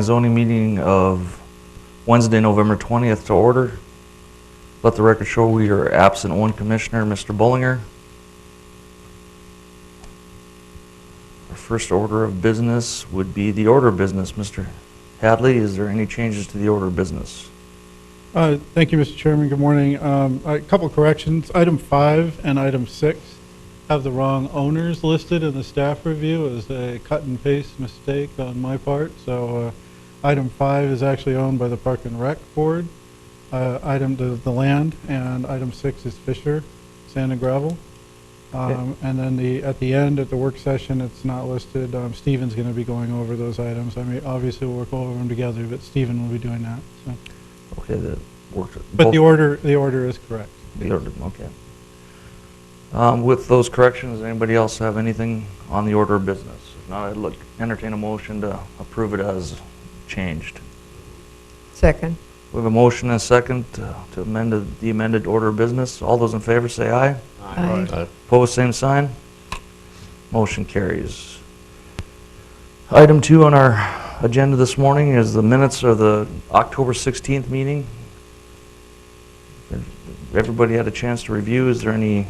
and Zoning meeting of Wednesday, November 20th to order. Let the record show we are absent one commissioner, Mr. Bullinger. Our first order of business would be the order of business. Mr. Hadley, is there any changes to the order of business? Thank you, Mr. Chairman. Good morning. A couple corrections. Item 5 and item 6 have the wrong owners listed in the staff review as a cut and paste mistake on my part. So item 5 is actually owned by the Park and Rec Board, the land, and item 6 is Fisher Sand and Gravel. And then at the end, at the work session, it's not listed. Stephen's going to be going over those items. I mean, obviously we'll work over them together, but Stephen will be doing that. So. Okay, that works. But the order is correct. The order, okay. With those corrections, anybody else have anything on the order of business? If not, I'd entertain a motion to approve it as changed. Second. We have a motion and a second to amend the amended order of business. All those in favor say aye. Aye. Opposed, same sign. Motion carries. Item 2 on our agenda this morning is the minutes of the October 16th meeting. Everybody had a chance to review. Is there any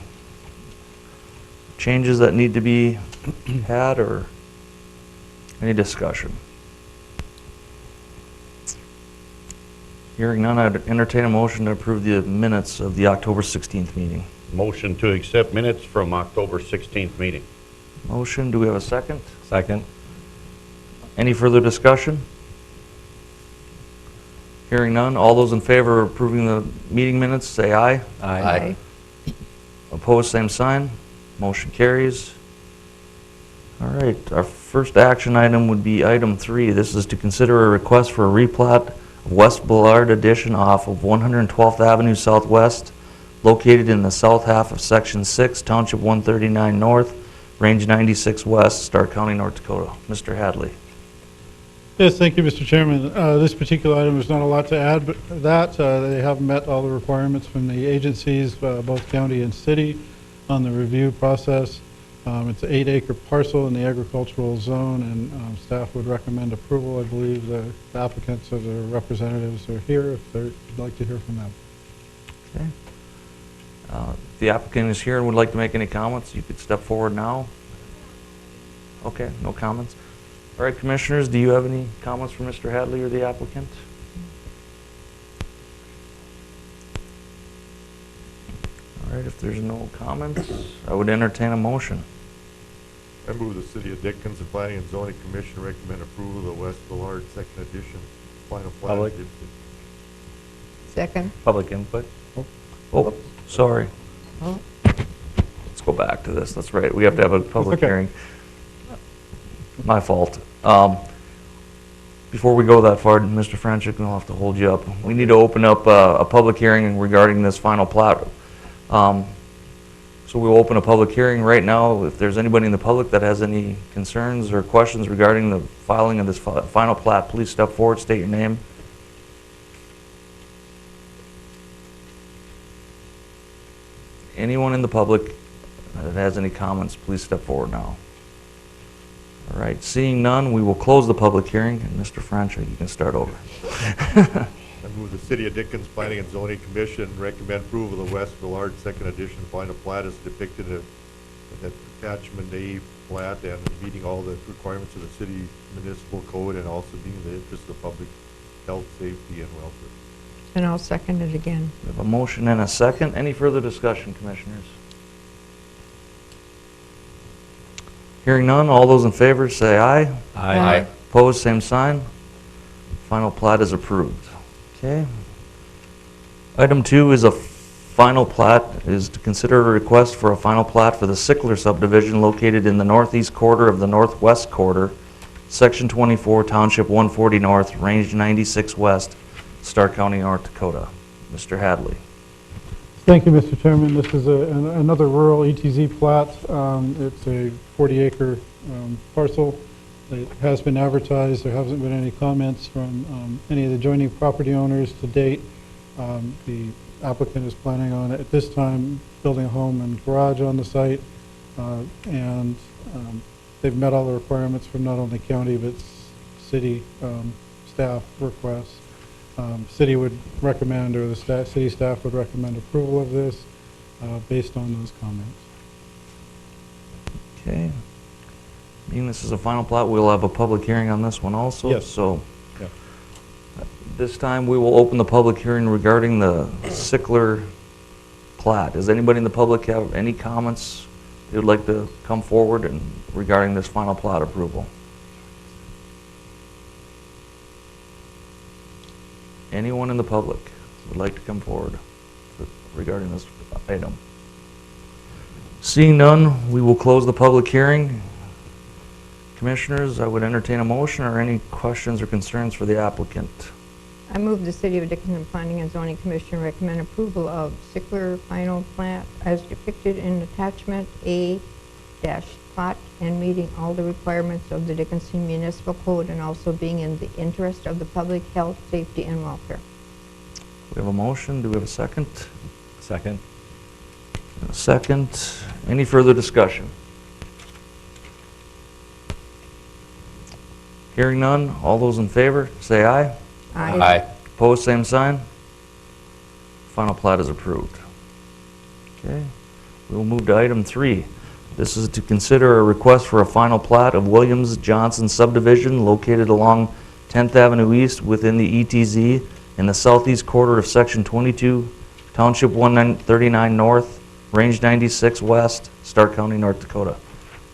changes that need to be had or any discussion? Hearing none, I'd entertain a motion to approve the minutes of the October 16th meeting. Motion to accept minutes from October 16th meeting. Motion, do we have a second? Second. Any further discussion? Hearing none, all those in favor of approving the meeting minutes say aye. Aye. Opposed, same sign. Motion carries. All right, our first action item would be item 3. This is to consider a request for a replat of West Boulevard addition off of 112th Avenue Southwest, located in the south half of Section 6, Township 139 North, Range 96 West, Stark County, North Dakota. Mr. Hadley. Yes, thank you, Mr. Chairman. This particular item is not a lot to add, but they have met all the requirements from the agencies, both county and city, on the review process. It's an 8-acre parcel in the agricultural zone, and staff would recommend approval. I believe the applicants or the representatives are here if they'd like to hear from them. Okay. If the applicant is here and would like to make any comments, you could step forward now. Okay, no comments. All right, commissioners, do you have any comments for Mr. Hadley or the applicant? All right, if there's no comments, I would entertain a motion. I move the City of Dickens and Planning and Zoning Commission recommend approval of the West Boulevard Second Edition final plat. Public. Second. Public input. Oh, sorry. Oh. Let's go back to this. That's right. We have to have a public Okay. hearing. My fault. Before we go that far, Mr. Franchuk, we'll have to hold you up. We need to open up a public hearing regarding this final plat. So we'll open a public hearing right now. If there's anybody in the public that has any concerns or questions regarding the filing of this final plat, please step forward, state your name. Anyone in the public that has any comments, please step forward now. All right, seeing none, we will close the public hearing, and Mr. Franchuk, you can start over. I move the City of Dickens Planning and Zoning Commission recommend approval of the West Boulevard Second Edition final plat as depicted in that attachment A plat and meeting all the requirements of the city municipal code and also being in the interest of public health, safety, and welfare. And I'll second it again. We have a motion and a second. Any further discussion, commissioners? Hearing none, all those in favor say aye. Aye. Opposed, same sign. Final plat is approved. Okay. Item 2 is a final plat, is to consider a request for a final plat for the Sickler subdivision located in the northeast quarter of the northwest quarter, Section 24, Township 140 North, Range 96 West, Stark County, North Dakota. Mr. Hadley. Thank you, Mr. Chairman. This is another rural ETZ plat. It's a 40-acre parcel. It has been advertised. There hasn't been any comments from any of the adjoining property owners to date. The applicant is planning on, at this time, building a home and garage on the site. And they've met all the requirements from not only county but city staff request. City would recommend, or the city staff would recommend approval of this based on those comments. Okay. Being this is a final plat, we'll have a public hearing on this one also. Yes. So Yeah. this time, we will open the public hearing regarding the Sickler plat. Does anybody in the public have any comments they would like to come forward and regarding this final plat approval? Anyone in the public would like to come forward regarding this item? Seeing none, we will close the public hearing. Commissioners, I would entertain a motion or any questions or concerns for the applicant. I move the City of Dickinson Planning and Zoning Commission recommend approval of Sickler final plat as depicted in attachment A-plot and meeting all the requirements of the Dickinson Municipal Code and also being in the interest of the public health, safety, and welfare. We have a motion. Do we have a second? Second. A second. Any further discussion? Hearing none. All those in favor, say aye. Opposed, same sign. Final plat is approved. Okay. We will move to item 3. This is to consider a request for a final plat of Williams Johnson subdivision located along 10th Avenue East within the ETZ in the southeast quarter of Section 22, Township 139 North, Range 96 West, Stark County, North Dakota.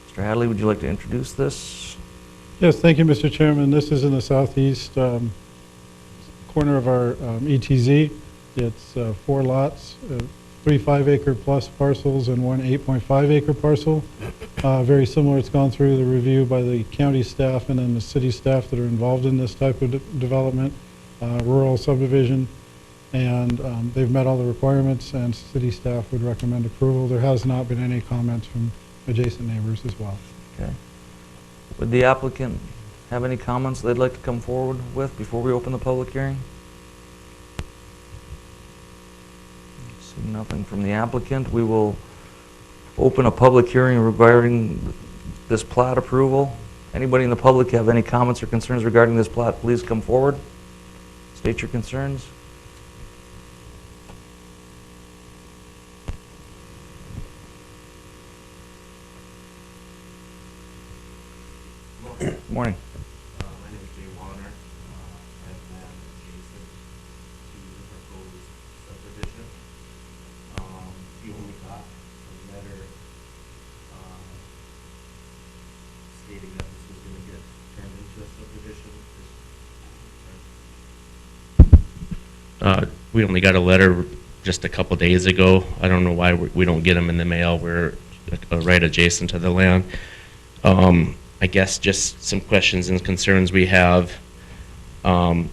Mr. Hadley, would you like to introduce this? Yes, thank you, Mr. Chairman. This is in the southeast corner of our ETZ. It's 4 lots, 3 5-acre plus parcels and 1 8.5-acre parcel. Very similar, it's gone through the review by the county staff and then the city staff that are involved in this type of development, rural subdivision, and they've met all the requirements and city staff would recommend approval. There has not been any comments from adjacent neighbors as well. Okay. Would the applicant have any comments they'd like to come forward with before we open the public hearing? Seeing nothing from the applicant, we will open a public hearing regarding this plat approval. Anybody in the public have any comments or concerns regarding this plat, please come forward. State your concerns. Good morning. My name is Jay Warner. I've been adjacent to the proposed subdivision. We only got a letter stating that this was going to get turned into a subdivision. We only got a letter just a couple days ago. I don't know why we don't get them in the mail. We're right adjacent to the land. I guess just some questions and concerns we have, and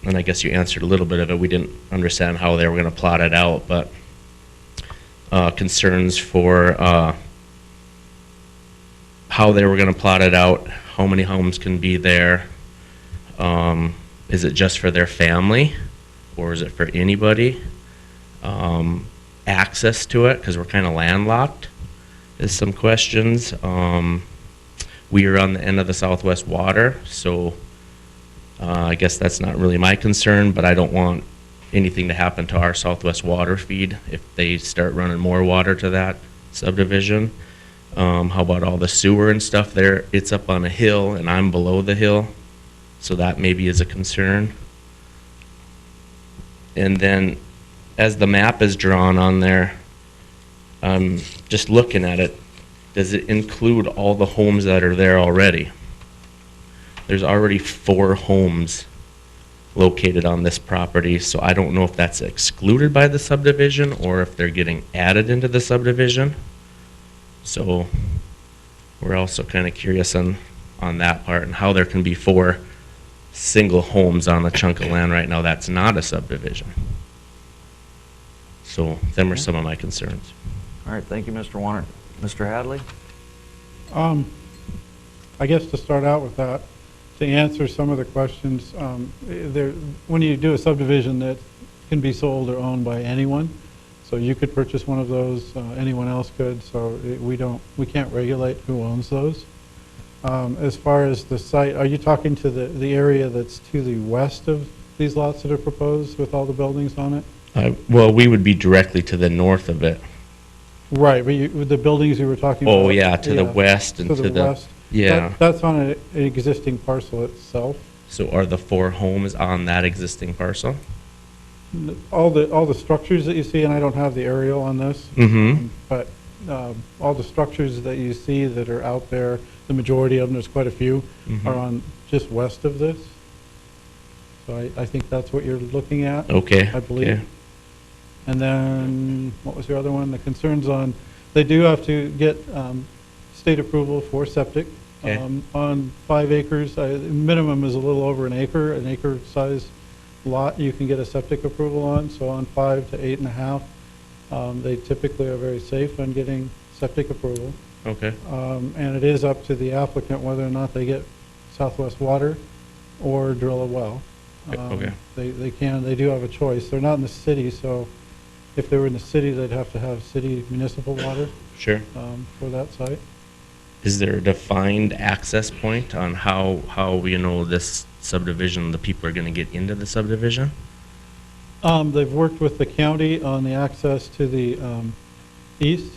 I guess you answered a little bit of it. We didn't understand how they were going to plot it out, but concerns for how they were going to plot it out, how many homes can be there, is it just for their family, or is it for anybody? Access to it, because we're kind of landlocked, is some questions. We are on the end of the Southwest Water, so I guess that's not really my concern, but I don't want anything to happen to our Southwest Water feed if they start running more water to that subdivision. How about all the sewer and stuff there? It's up on a hill, and I'm below the hill, so that maybe is a concern. And then, as the map is drawn on there, just looking at it, does it include all the homes that are there already? There's already 4 homes located on this property, so I don't know if that's excluded by the subdivision or if they're getting added into the subdivision. So we're also kind of curious on that part and how there can be 4 single homes on a chunk of land right now that's not a subdivision. So them are some of my concerns. All right, thank you, Mr. Warner. Mr. Hadley? I guess to start out with that, to answer some of the questions, when you do a subdivision, that can be sold or owned by anyone. So you could purchase one of those, anyone else could. So we can't regulate who owns those. As far as the site, are you talking to the area that's to the west of these lots that are proposed with all the buildings on it? Well, we would be directly to the north of it. Right, but the buildings you were talking about? Oh, yeah, to the west and To the west? Yeah. That's on an existing parcel itself. So are the 4 homes on that existing parcel? All the structures that you see, and I don't have the aerial on this, Mm-hmm. but all the structures that you see that are out there, the majority of them, there's quite a few, Mhm. are on just west of this. So I think that's what you're looking at. Okay. I believe. yeah. And then, what was your other one? The concerns on, they do have to get state approval for septic. Okay. On 5 acres, minimum is a little over an acre size lot you can get a septic approval on. So on 5 to 8.5, they typically are very safe on getting septic approval. Okay. And it is up to the applicant whether or not they get Southwest Water or drill a well. Okay. They do have a choice. They're not in the city, so if they were in the city, they'd have to have city municipal water Sure. for that site. Is there a defined access point on how this subdivision, the people are going to get into the subdivision? They've worked with the county on the access to the east,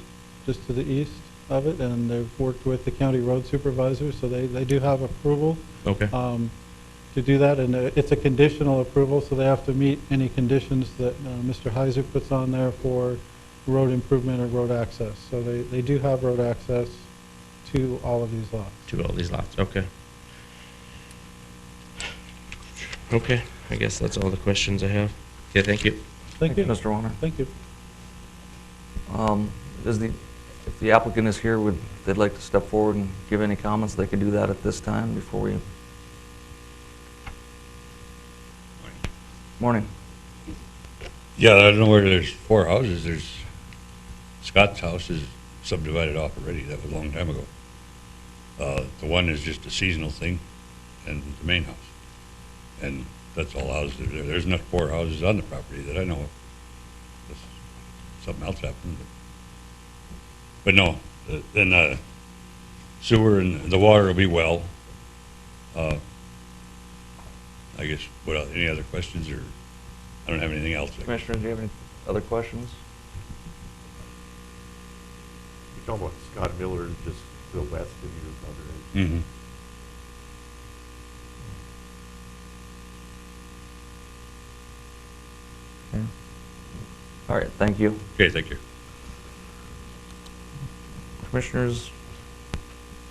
just to the east of it, and they've worked with the county road supervisor, so they do have approval Okay. to do that, and it's a conditional approval, so they have to meet any conditions that Mr. Heiser puts on there for road improvement or road access. So they do have road access to all of these lots. To all these lots. Okay. Okay. I guess that's all the questions I have. Okay. Thank you. Thank you. Mr. Warner. Thank you. If the applicant is here, they'd like to step forward and give any comments, they could do that at this time before we... Morning. Yeah, I don't know where there's 4 houses. There's, Scott's house is subdivided off already. That was a long time ago. The one is just a seasonal thing, and the main house. And that's all houses that are there. There's not 4 houses on the property that I know of. Unless something else happened. But no, then sewer and the water will be well. I guess, any other questions, or I don't have anything else. Commissioners, do you have any other questions? You're talking about Scott Miller, just to the west of your brother. Mm-hmm. Okay. All right, thank you. Okay, thank you. Commissioners,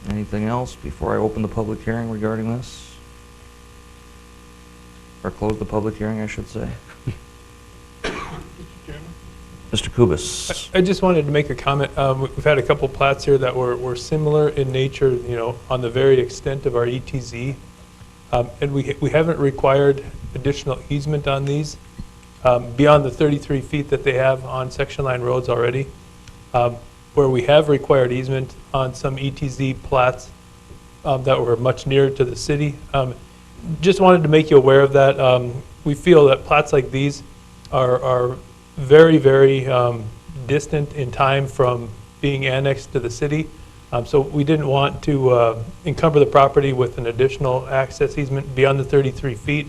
anything else before I open the public hearing regarding this? Or close the public hearing, I should say. Mr. Kubis. I just wanted to make a comment. We've had a couple plats here that were similar in nature, on the very extent of our ETZ. And we haven't required additional easement on these beyond the 33 feet that they have on section line roads already. Where we have required easement on some ETZ plats that were much nearer to the city. Just wanted to make you aware of that. We feel that plats like these are very, very distant in time from being annexed to the city. So we didn't want to encumber the property with an additional access easement beyond the 33 feet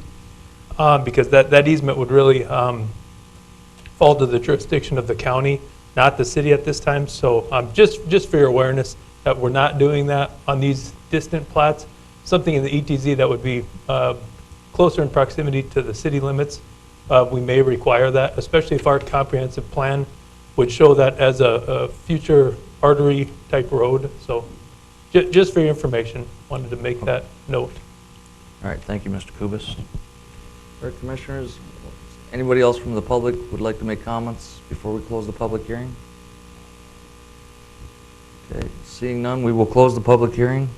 because that easement would really fall to the jurisdiction of the county, not the city at this time. So just for your awareness that we're not doing that on these distant plats. Something in the ETZ that would be closer in proximity to the city limits, we may require that, especially if our comprehensive plan would show that as a future artery type road. So just for your information, wanted to make that note. All right, thank you, Mr. Kubis. All right, Commissioners, anybody else from the public would like to make comments before we close the public hearing? Okay, seeing none, we will close the public hearing.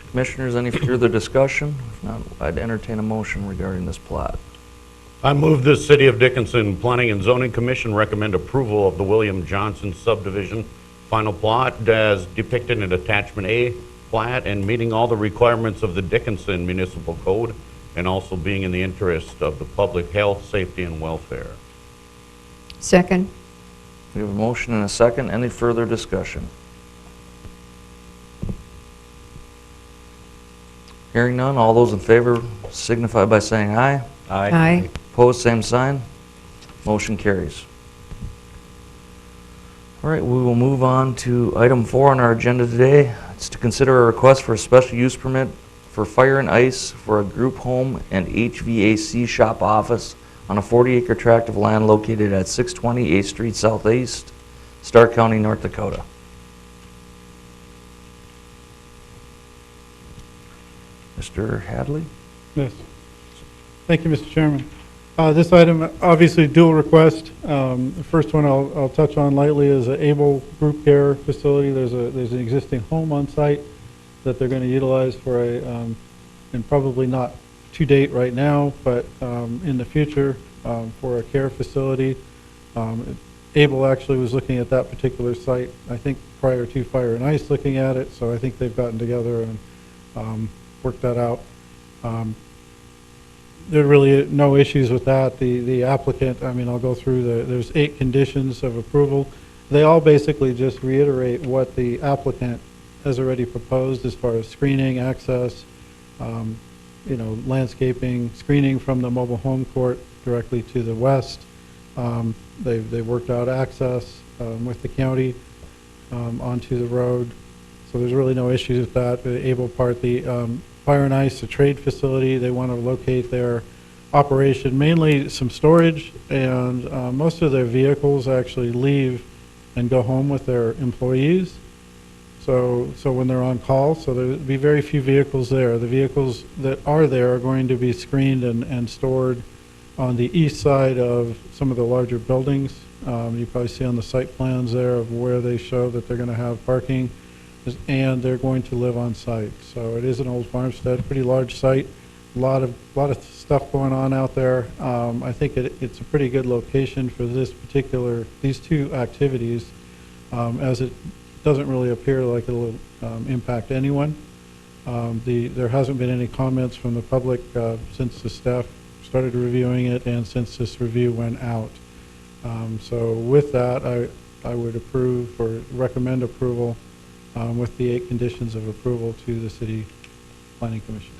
Commissioners, any further discussion? If not, I'd entertain a motion regarding this plat. I move the City of Dickinson Planning and Zoning Commission recommend approval of the William Johnson subdivision final plot as depicted in attachment A plat and meeting all the requirements of the Dickinson Municipal Code and also being in the interest of the public health, safety, and welfare. Second. We have a motion and a second. Any further discussion? Hearing none, all those in favor signify by saying aye. Aye. Opposed, same sign. Motion carries. All right, we will move on to item 4 on our agenda today. It's to consider a request for a special use permit for fire and ice for a group home and HVAC shop office on a 40-acre tract of land located at 620 8th Street Southeast, Stark County, North Dakota. Mr. Hadley? Yes. Thank you, Mr. Chairman. This item, obviously dual request. The first one I'll touch on lightly is an Able Group Care Facility. There's an existing home on site that they're going to utilize for and probably not to date right now, but in the future for a care facility. Able actually was looking at that particular site, I think, prior to Fire and Ice looking at it, so I think they've gotten together and worked that out. There are really no issues with that. The applicant, I mean, I'll go through there's 8 conditions of approval. They all basically just reiterate what the applicant has already proposed as far as screening, access, landscaping, screening from the mobile home court directly to the west. They've worked out access with the county onto the road. So there's really no issues with that. The Able part, the Fire and Ice, a trade facility, they want to locate their operation, mainly some storage, and most of their vehicles actually leave and go home with their employees. So when they're on call, so there'll be very few vehicles there. The vehicles that are there are going to be screened and stored on the east side of some of the larger buildings. You probably see on the site plans there of where they show that they're going to have parking, and they're going to live on site. So it is an old farmstead, pretty large site, a lot of stuff going on out there. I think it's a pretty good location for these 2 activities, as it doesn't really appear like it'll impact anyone. There hasn't been any comments from the public since the staff started reviewing it and since this review went out. So with that, I would approve or recommend approval with the 8 conditions of approval to the City Planning Commission.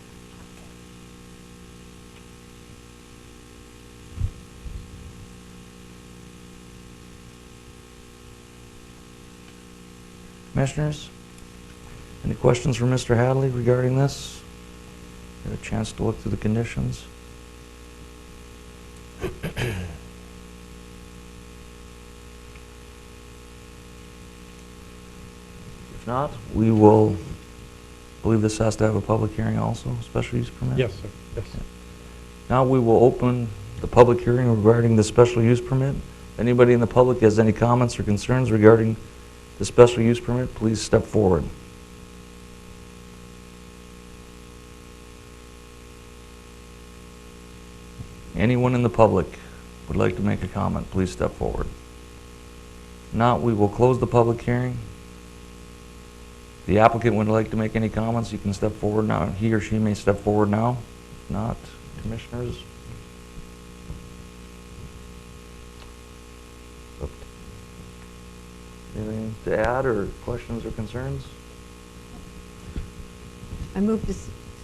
Commissioners, any questions for Mr. Hadley regarding this? Get a chance to look through the conditions? If not, we will, I believe this has to have a public hearing also, special use permit? Yes, sir. Yes. Now we will open the public hearing regarding the special use permit. If anybody in the public has any comments or concerns regarding the special use permit, please step forward. Anyone in the public would like to make a comment, please step forward. If not, we will close the public hearing. If the applicant would like to make any comments, you can step forward now. He or she may step forward now. If not, commissioners. Anything to add or questions or concerns? I move the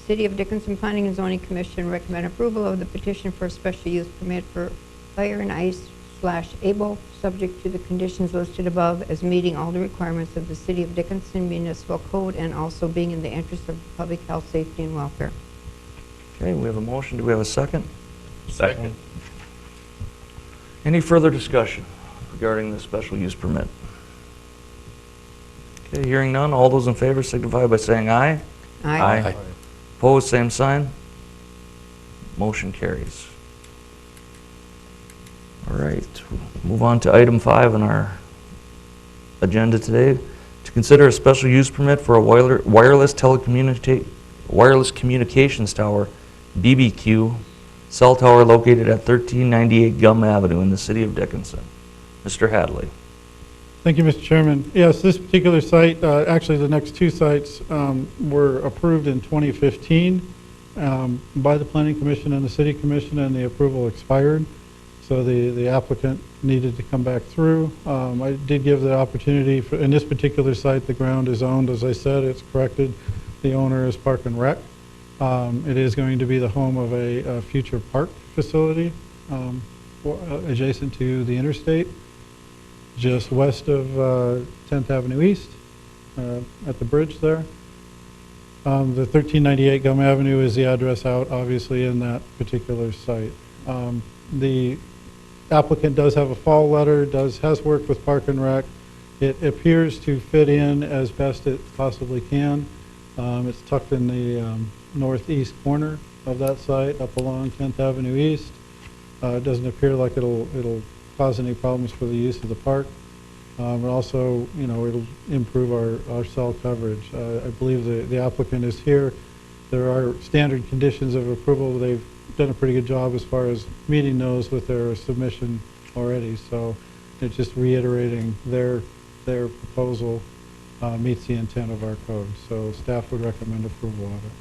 City of Dickinson Planning and Zoning Commission recommend approval of the petition for a special use permit for Fire and Ice/Able, subject to the conditions listed above, as meeting all the requirements of the City of Dickinson Municipal Code and also being in the interest of public health, safety, and welfare. Okay, we have a motion. Do we have a second? Second. Any further discussion regarding the special use permit? Okay, hearing none, all those in favor signify by saying aye. Aye. Opposed, same sign. Motion carries. All right, we'll move on to item 5 on our agenda today. To consider a special use permit for a wireless communications tower, BBQ, cell tower located at 1398 Gum Avenue in the City of Dickinson. Mr. Hadley. Thank you, Mr. Chairman. Yes, this particular site, actually the next 2 sites were approved in 2015 by the Planning Commission and the City Commission, and the approval expired. So the applicant needed to come back through. I did give the opportunity for, in this particular site, the ground is owned, as I said, it's corrected. The owner is Park and Rec. It is going to be the home of a future park facility adjacent to the interstate, just west of 10th Avenue East, at the bridge there. The 1398 Gum Avenue is the address out, obviously, in that particular site. The applicant does have a fall letter, has worked with Park and Rec. It appears to fit in as best it possibly can. It's tucked in the northeast corner of that site, up along 10th Avenue East. It doesn't appear like it'll cause any problems for the use of the park. But also, it'll improve our cell coverage. I believe the applicant is here. There are standard conditions of approval. They've done a pretty good job as far as meeting those with their submission already. So it's just reiterating their proposal meets the intent of our code. So staff would recommend approval of it.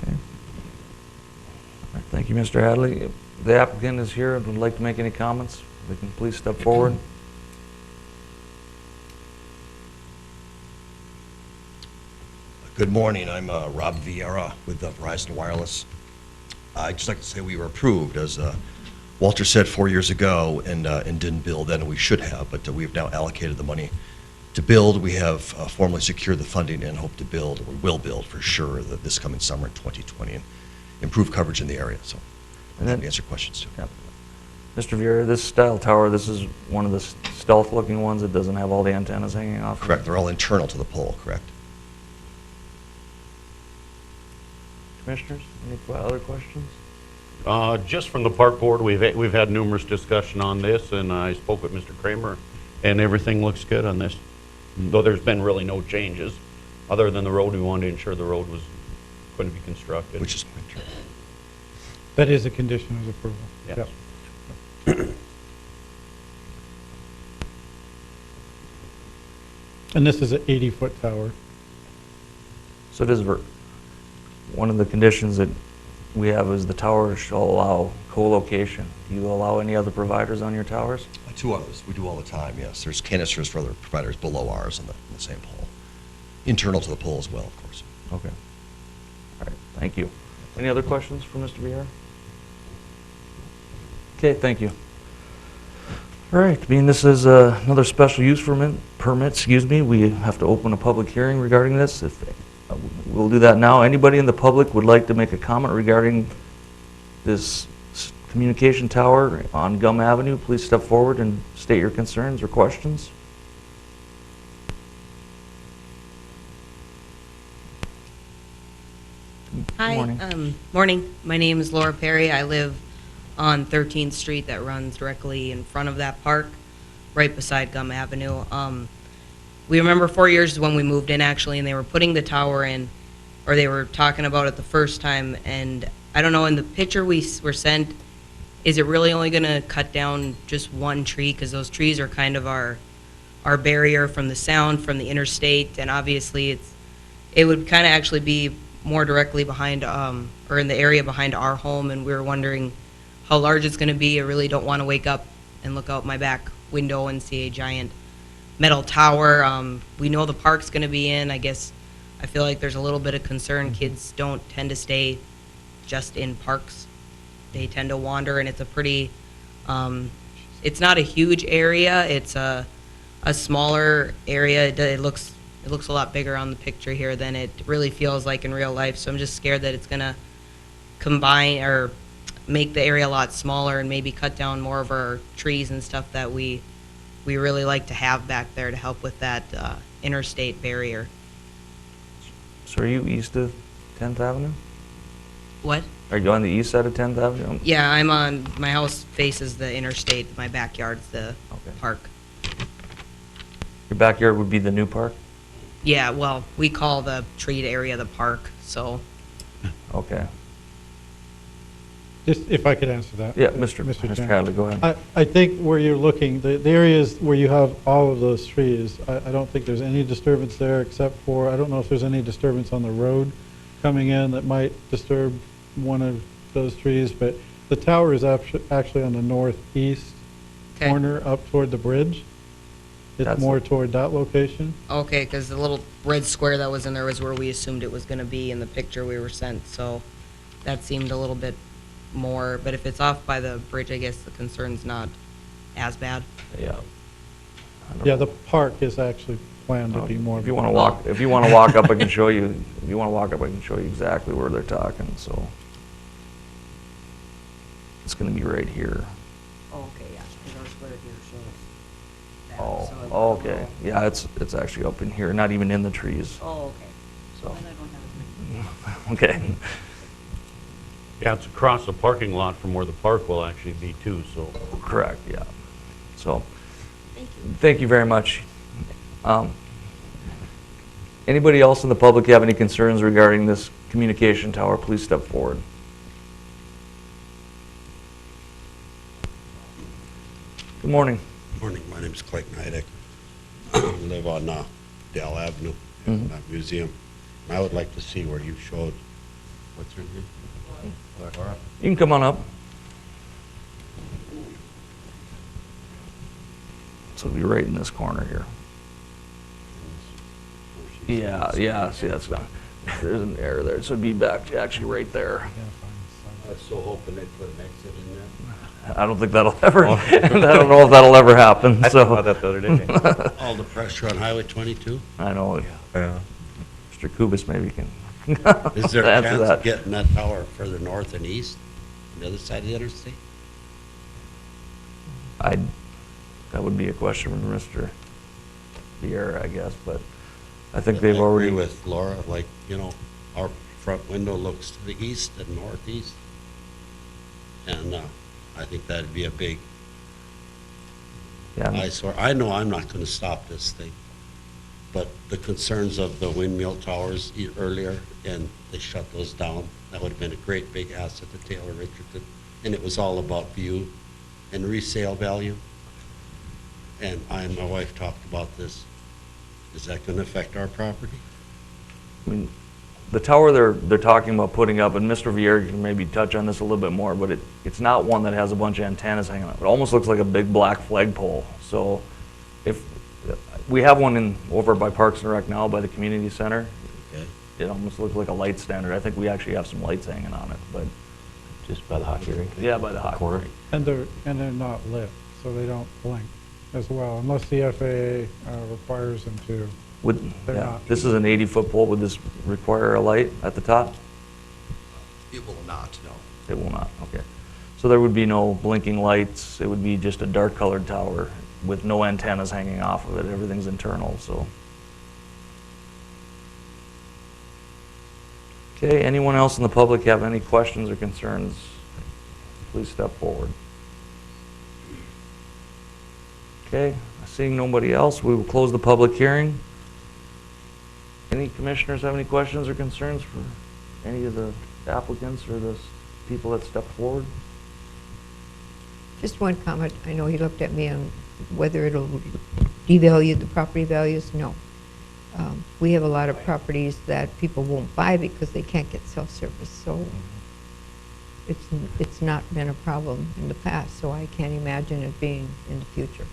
Okay. All right, thank you, Mr. Hadley. If the applicant is here and would like to make any comments, they can please step forward. Good morning. I'm Rob Vieira with Verizon Wireless. I'd just like to say we were approved, as Walter said 4 years ago, and didn't build then, and we should have, but we've now allocated the money to build. We have formally secured the funding and hope to build, or will build for sure, this coming summer in 2020, and improve coverage in the area. So I'm happy to answer questions too. Yep. Mr. Vieira, this style tower, this is one of the stealth-looking ones that doesn't have all the antennas hanging off? Correct. They're all internal to the pole, correct? Commissioners, any other questions? Just from the park board, we've had numerous discussion on this, and I spoke with Mr. Kramer, and everything looks good on this. Though there's been really no changes, other than the road, we wanted to ensure the road was going to be constructed. Which is my turn. That is a condition of approval. Yes. Yep. And this is an 80-foot tower. So it is, one of the conditions that we have is the tower shall allow co-location. Do you allow any other providers on your towers? 2 others. We do all the time, yes. There's canisters for other providers below ours on the same pole. Internal to the pole as well, of course. Okay. All right, thank you. Any other questions for Mr. Vieira? Okay, thank you. All right, being this is another special use permit, we have to open a public hearing regarding this. We'll do that now. Anybody in the public would like to make a comment regarding this communication tower on Gum Avenue, please step forward and state your concerns or questions. Hi, Morning. morning. My name is Laura Perry. I live on 13th Street that runs directly in front of that park, right beside Gum Avenue. We remember 4 years when we moved in, actually, and they were putting the tower in, or they were talking about it the first time, and I don't know, in the picture we were sent, is it really only going to cut down just one tree? Because those trees are kind of our barrier from the sound from the interstate, and obviously it would kind of actually be more directly behind, or in the area behind our home, and we were wondering how large it's going to be. I really don't want to wake up and look out my back window and see a giant metal tower. We know the park's going to be in. I guess I feel like there's a little bit of concern. Kids don't tend to stay just in parks. They tend to wander, and it's a pretty, it's not a huge area. It's a smaller area. It looks a lot bigger on the picture here than it really feels like in real life. So I'm just scared that it's going to combine or make the area a lot smaller and maybe cut down more of our trees and stuff that we really like to have back there to help with that interstate barrier. So are you east of 10th Avenue? What? Are you on the east side of 10th Avenue? Yeah, my house faces the interstate. My backyard's the park. Your backyard would be the new park? Yeah, well, we call the treed area the park, so. Okay. Just if I could answer that. Yeah, Mr. Chairman. Hadley, go ahead. I think where you're looking, the areas where you have all of those trees, I don't think there's any disturbance there except for, I don't know if there's any disturbance on the road coming in that might disturb one of those trees, but the tower is actually on the northeast corner up toward the bridge. It's That's more it. toward that location? Okay, because the little red square that was in there was where we assumed it was gonna be in the picture we were sent, so that seemed a little bit more, but if it's off by the bridge, I guess the concern's not as bad. Yeah. Yeah, the park is actually planned to be more. If you want to walk, if you want to walk up, I can show you, if you want to walk up, I can show you exactly where they're talking, so. It's going to be right here. Oh, okay, yeah, because our square here shows that. Oh, so it's okay. a little- Yeah, it's actually up in here, not even in the trees, Oh, okay. so. Then I don't have as many. Okay. Yeah, it's across the parking lot from where the park will actually be too, so. Correct, yeah. So, Thank you. thank you very much. Anybody else in the public have any concerns regarding this communication tower, please step forward. Good morning. Morning, my name's Clayton Heidick. I live on Dell Avenue in that museum. And I would like to see where you showed, what's her name? Laura? You can come on up. So it'll be right in this corner here. Yeah, yeah, see, that's not, there's an error there, so it'd be back, actually right there. I was so hoping they'd put an exit in there. I don't think that'll ever, I don't know if that'll ever happen, so. that the other day. All the pressure on Highway 22? I know, Yeah. Mr. Kubis maybe can Is there a answer chance of that. getting that tower further north and east, on the other side of the interstate? That would be a question for Mr. Vieira, I guess, but I think I they've agree already. with Laura, like, you know, our front window looks to the east and northeast. And I think that'd be a big Yeah, eyesore. I know I'm not gonna stop this thing, but the concerns of the windmill towers earlier, and they shut those down, that would've been a great big asset to Taylor Richardson. And it was all about view and resale value. And I and my wife talked about this. Is that gonna affect our property? I mean, the tower they're talking about putting up, and Mr. Vieira can maybe touch on this a little bit more, but it's not one that has a bunch of antennas hanging on. It almost looks like a big black flagpole. So if, we have one over by Parks and Rec now, by the community center. Okay. It almost looks like a light standard. I think we actually have some lights hanging on it, but. Just by the hockey rink? Yeah, by the hockey rink. And they're not lit, so they don't blink as well, unless the FAA requires them to. They're Yeah, not. this is an 80-foot pole. Would this require a light at the top? It will not, no. It will not, okay. So there would be no blinking lights. It would be just a dark-colored tower with no antennas hanging off of it. Everything's internal, so. Okay, anyone else in the public have any questions or concerns? Please step forward. Okay, seeing nobody else, we will close the public hearing. Any commissioners have any questions or concerns for any of the applicants or the people that stepped forward? Just one comment. I know he looked at me on whether it'll devalue the property values. No. We have a lot of properties that people won't buy because they can't get self-service. So it's not been a problem in the past, so I can't imagine it being in the future.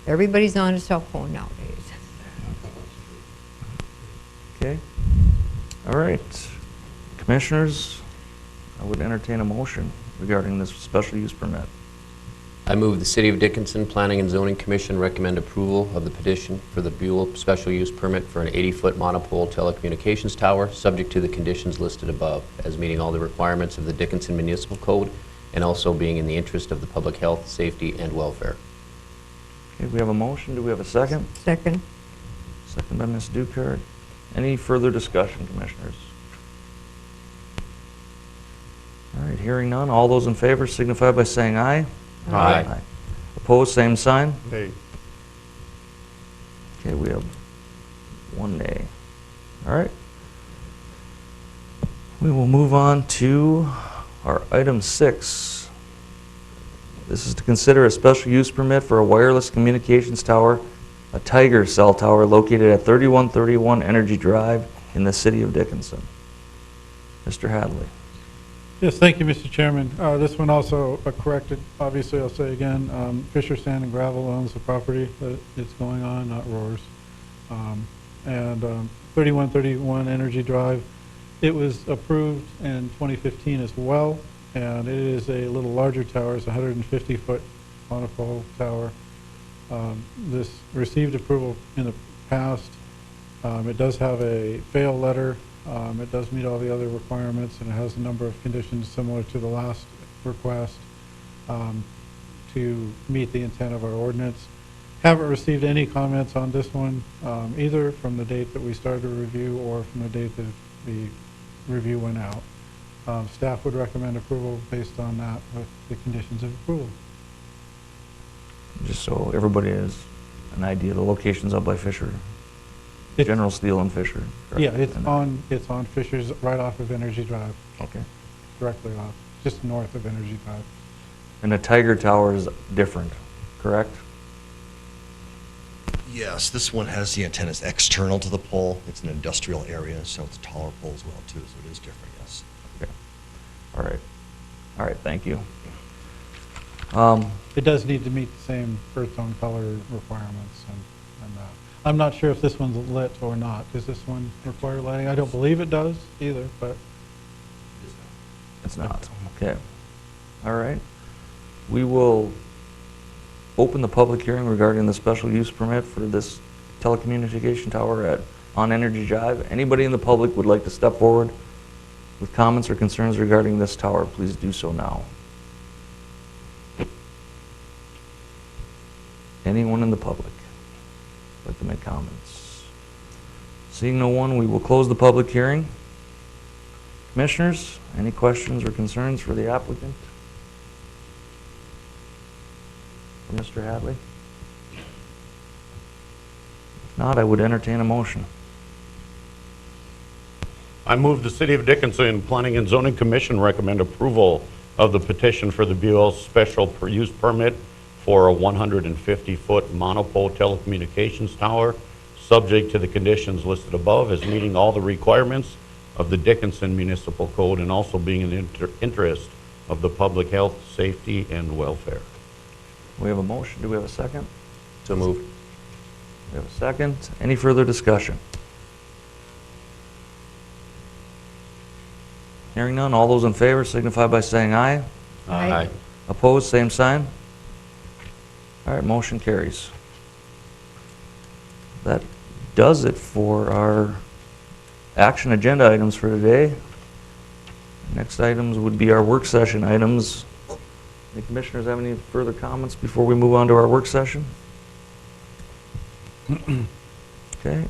Everybody's on a cell phone nowadays. Okay. All right. Commissioners, I would entertain a motion regarding this special use permit. I move the City of Dickinson Planning and Zoning Commission recommend approval of the petition for the Buell special use permit for an 80-foot monopole telecommunications tower, subject to the conditions listed above, as meeting all the requirements of the Dickinson Municipal Code and also being in the interest of the public health, safety, and welfare. Okay, we have a motion. Do we have a second? Second. Second by Ms. Dukart. Any further discussion, commissioners? All right, hearing none. All those in favor signify by saying aye. Aye. Opposed, same sign. Nay. Okay, we have one nay. All right. We will move on to our item 6. This is to consider a special use permit for a wireless communications tower, a Tiger cell tower located at 3131 Energy Drive in the city of Dickinson. Mr. Hadley. Yes, thank you, Mr. Chairman. This one also corrected, obviously, I'll say again, Fisher Sand and Gravel owns the property that it's going on, not Roars. And 3131 Energy Drive, it was approved in 2015 as well, and it is a little larger tower. It's a 150-foot monopole tower. This received approval in the past. It does have a fail letter. It does meet all the other requirements, and it has a number of conditions similar to the last request to meet the intent of our ordinance. Haven't received any comments on this one, either from the date that we started a review or from the date that the review went out. Staff would recommend approval based on that with the conditions of approval. Just so everybody has an idea, the location's up by Fisher. It's- General Steel and Fisher. correct? Yeah, it's And- on Fisher's, right off of Energy Drive, Okay. directly off, just north of Energy Drive. And the Tiger Tower is different, correct? Yes, this one has the antennas external to the pole. It's an industrial area, so it's a taller pole as well, too, so it is different, yes. Okay. All right. All right, thank you. It does need to meet the same earth tone color requirements, and I'm not sure if this one's lit or not. Does this one require lighting? I don't believe it does either, but It's not, okay. All right. We will open the public hearing regarding the special use permit for this telecommunication tower on Energy Drive. Anybody in the public would like to step forward with comments or concerns regarding this tower, please do so now. Anyone in the public like to make comments? Seeing no one, we will close the public hearing. Commissioners, any questions or concerns for the applicant? For Mr. Hadley? If not, I would entertain a motion. I move the City of Dickinson Planning and Zoning Commission recommend approval of the petition for the BUL special use permit for a 150-foot monopole telecommunications tower, subject to the conditions listed above, as meeting all the requirements of the Dickinson Municipal Code and also being in the interest of the public health, safety, and welfare. We have a motion. Do we have a second? So moved. We have a second. Any further discussion? Hearing none, all those in favor signify by saying aye. Aye. Opposed, same sign. All right, motion carries. That does it for our action agenda items for today. Next items would be our work session items. Any commissioners have any further comments before we move on to our work session? Okay.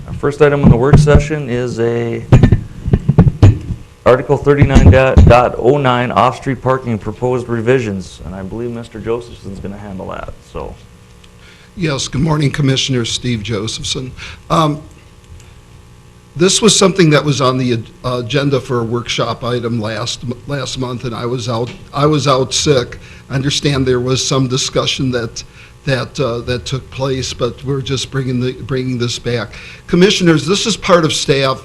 Our first item on the work session is Article 39.09 off-street parking proposed revisions, and I believe Mr. Josephson's going to handle that, so. Yes, good morning, Commissioner Steve Josephson. This was something that was on the agenda for a workshop item last month, and I was out sick. I understand there was some discussion that took place, but we're just bringing this back. Commissioners, this is part of staff's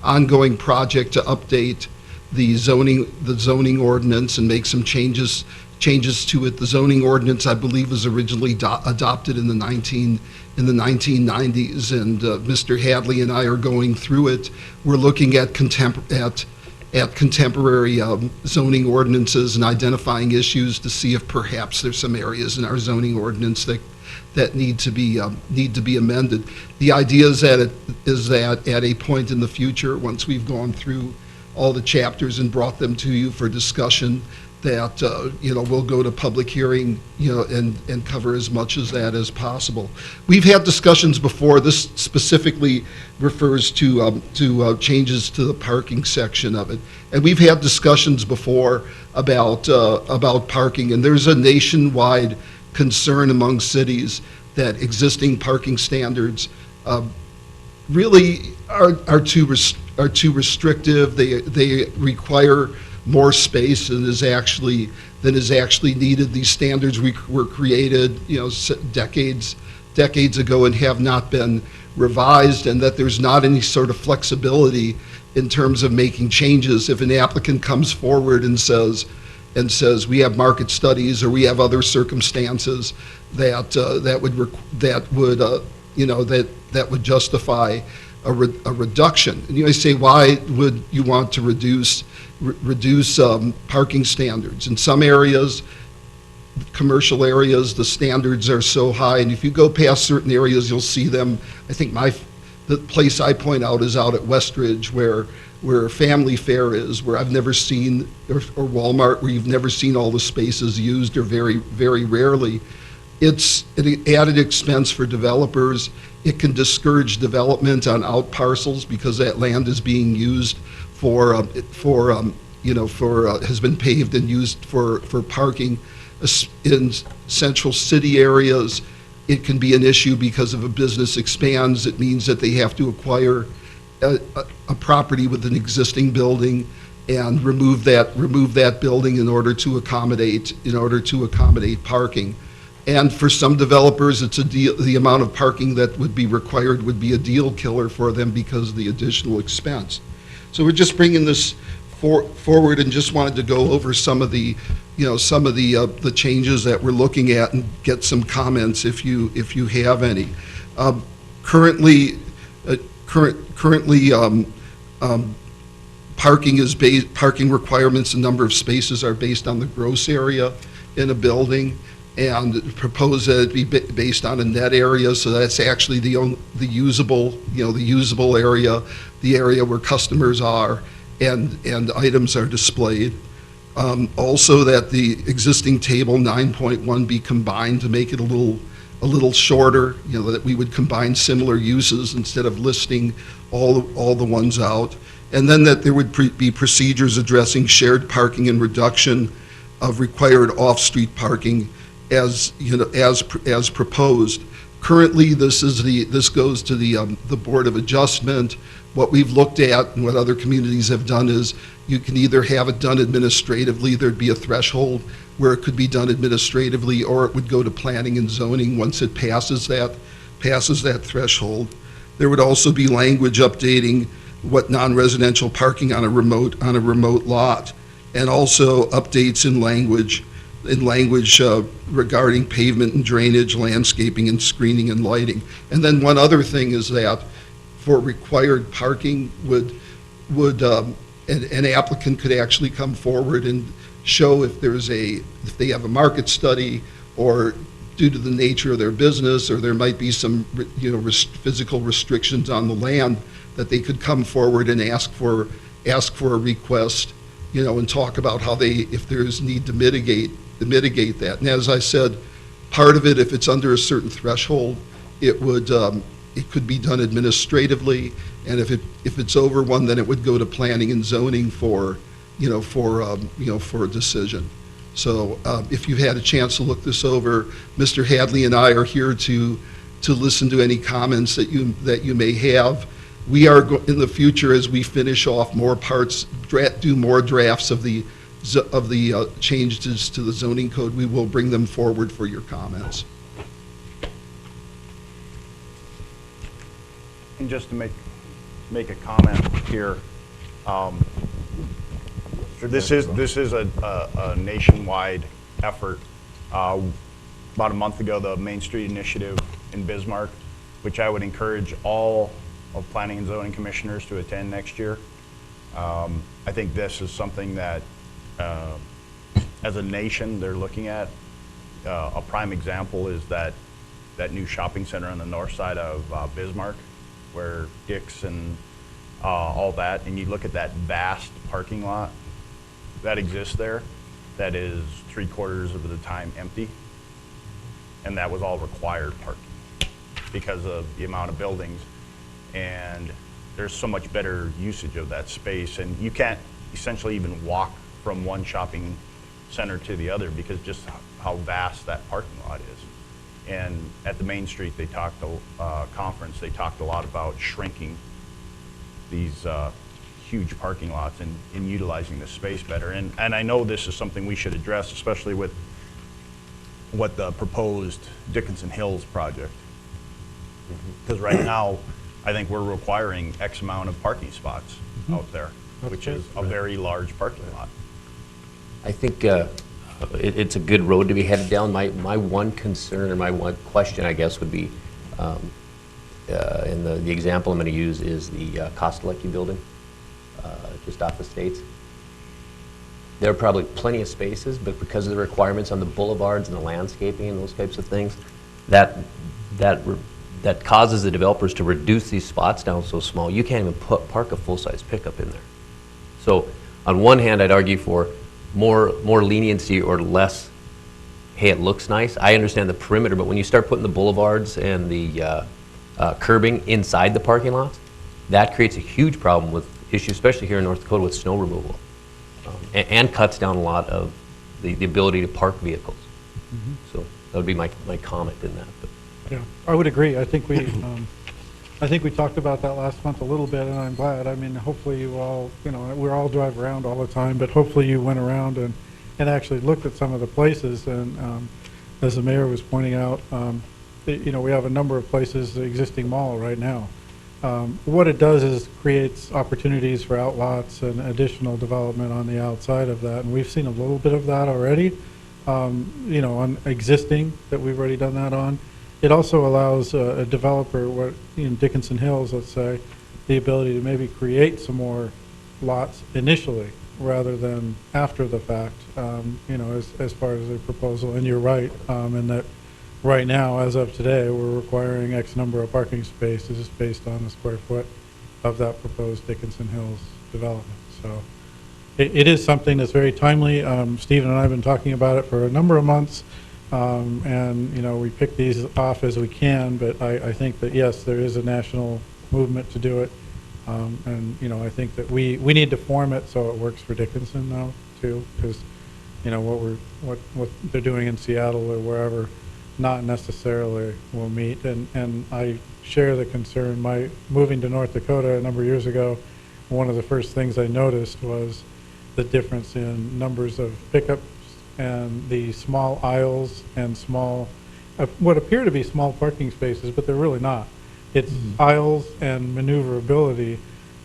ongoing project to update the zoning ordinance and make some changes to it. The zoning ordinance, I believe, was originally adopted in the 1990s, and Mr. Hadley and I are going through it. We're looking at contemporary zoning ordinances and identifying issues to see if perhaps there's some areas in our zoning ordinance that need to be amended. The idea is that at a point in the future, once we've gone through all the chapters and brought them to you for discussion, that we'll go to public hearing, and cover as much as that as possible. We've had discussions before. This specifically refers to changes to the parking section of it, and we've had discussions before about parking. And there's a nationwide concern among cities that existing parking standards really are too restrictive. They require more space than is actually needed. These standards were created, decades ago and have not been revised, and that there's not any sort of flexibility in terms of making changes. If an applicant comes forward and says, we have market studies or we have other circumstances that would justify a reduction. And you may say, why would you want to reduce parking standards? In some areas, commercial areas, the standards are so high, and if you go past certain areas, you'll see them. I think the place I point out is out at Westridge, where Family Fare is, where I've never seen, or Walmart, where you've never seen all the spaces used, or very, very rarely. It's an added expense for developers. It can discourage development on out parcels because that land is being used has been paved and used for parking. In central city areas, it can be an issue because if a business expands, it means that they have to acquire a property with an existing building and remove that building in order to accommodate parking. And for some developers, the amount of parking that would be required would be a deal killer for them because of the additional expense. So we're just bringing this forward and just wanted to go over some of the changes that we're looking at and get some comments if you have any. Currently, parking requirements and number of spaces are based on the gross area in a building, and propose that it be based on a net area, so that's actually the usable area, the area where customers are and items are displayed. Also, that the existing table 9.1 be combined to make it a little shorter, that we would combine similar uses instead of listing all the ones out. And then that there would be procedures addressing shared parking and reduction of required off-street parking as proposed. Currently, this goes to the Board of Adjustment. What we've looked at and what other communities have done is you can either have it done administratively, there'd be a threshold where it could be done administratively, or it would go to planning and zoning once it passes that threshold. There would also be language updating what non-residential parking on a remote lot, and also updates in language regarding pavement and drainage, landscaping and screening and lighting. And then one other thing is that for required parking an applicant could actually come forward and show if they have a market study, or due to the nature of their business, or there might be some physical restrictions on the land, that they could come forward and ask for a request, and talk about how if there's need to mitigate that. And as I said, part of it, if it's under a certain threshold, it could be done administratively, and if it's over one, then it would go to planning and zoning for a decision. So if you've had a chance to look this over, Mr. Hadley and I are here to listen to any comments that you may have. We are in the future, as we finish off more parts, do more drafts of the changes to the zoning code. We will bring them forward for your comments. And just to make a comment here, this is a nationwide effort. About a month ago, the Main Street Initiative in Bismarck, which I would encourage all of Planning and Zoning Commissioners to attend next year. I think this is something that, as a nation, they're looking at. A prime example is that new shopping center on the north side of Bismarck, where Dick's and all that, and you look at that vast parking lot that exists there, that is 3/4 of the time empty, and that was all required parking because of the amount of buildings, and there's so much better usage of that space, and you can't essentially even walk from one shopping center to the other because just how vast that parking lot is. And at the Main Street conference, they talked a lot about shrinking these huge parking lots and utilizing the space better. And I know this is something we should address, especially with what the proposed Dickinson Hills project. Because right now, I think we're requiring X amount of parking spots. out there, which is a very large parking lot. I think it's a good road to be headed down. My one concern or my one question, I guess, would be, and the example I'm going to use is the Kosteleki building, just off the States. There are probably plenty of spaces, but because of the requirements on the boulevards and the landscaping and those types of things, that causes the developers to reduce these spots down so small, you can't even park a full-size pickup in there. So on one hand, I'd argue for more leniency or less, hey, it looks nice. I understand the perimeter, but when you start putting the boulevards and the curbing inside the parking lots, that creates a huge problem with issues, especially here in North Dakota with snow removal, and cuts down a lot of the ability to park vehicles. So that would be my comment in that. But. Yeah, I would agree. I think we talked about that last month a little bit, and I'm glad. I mean, hopefully you all, we all drive around all the time, but hopefully you went around and actually looked at some of the places. And as the mayor was pointing out, we have a number of places, the existing mall right now. What it does is creates opportunities for outlots and additional development on the outside of that, and we've seen a little bit of that already, on existing that we've already done that on. It also allows a developer, in Dickinson Hills, let's say, the ability to maybe create some more lots initially rather than after the fact, as far as the proposal. And you're right, in that right now, as of today, we're requiring X number of parking spaces based on the square foot of that proposed Dickinson Hills development. So it is something that's very timely. Stephen and I have been talking about it for a number of months. And we pick these off as we can, but I think that, yes, there is a national movement to do it. And I think that we need to form it so it works for Dickinson now, too, because, what they're doing in Seattle or wherever not necessarily will meet. And I share the concern. Moving to North Dakota a number of years ago, one of the first things I noticed was the difference in numbers of pickups and the small aisles and what appear to be small parking spaces, but they're really not. It's aisles and maneuverability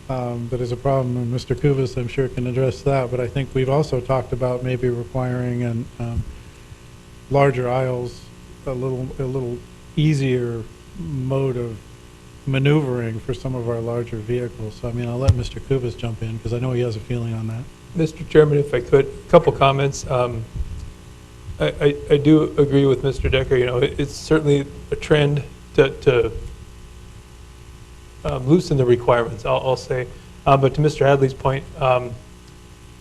that is a problem, and Mr. Kuvas, I'm sure, can address that. But I think we've also talked about maybe requiring larger aisles, a little easier mode of maneuvering for some of our larger vehicles. So, I'll let Mr. Kuvas jump in, because I know he has a feeling on that. Mr. Chairman, if I could, a couple comments. I do agree with Mr. Decker. It's certainly a trend to loosen the requirements, I'll say. But to Mr. Hadley's point,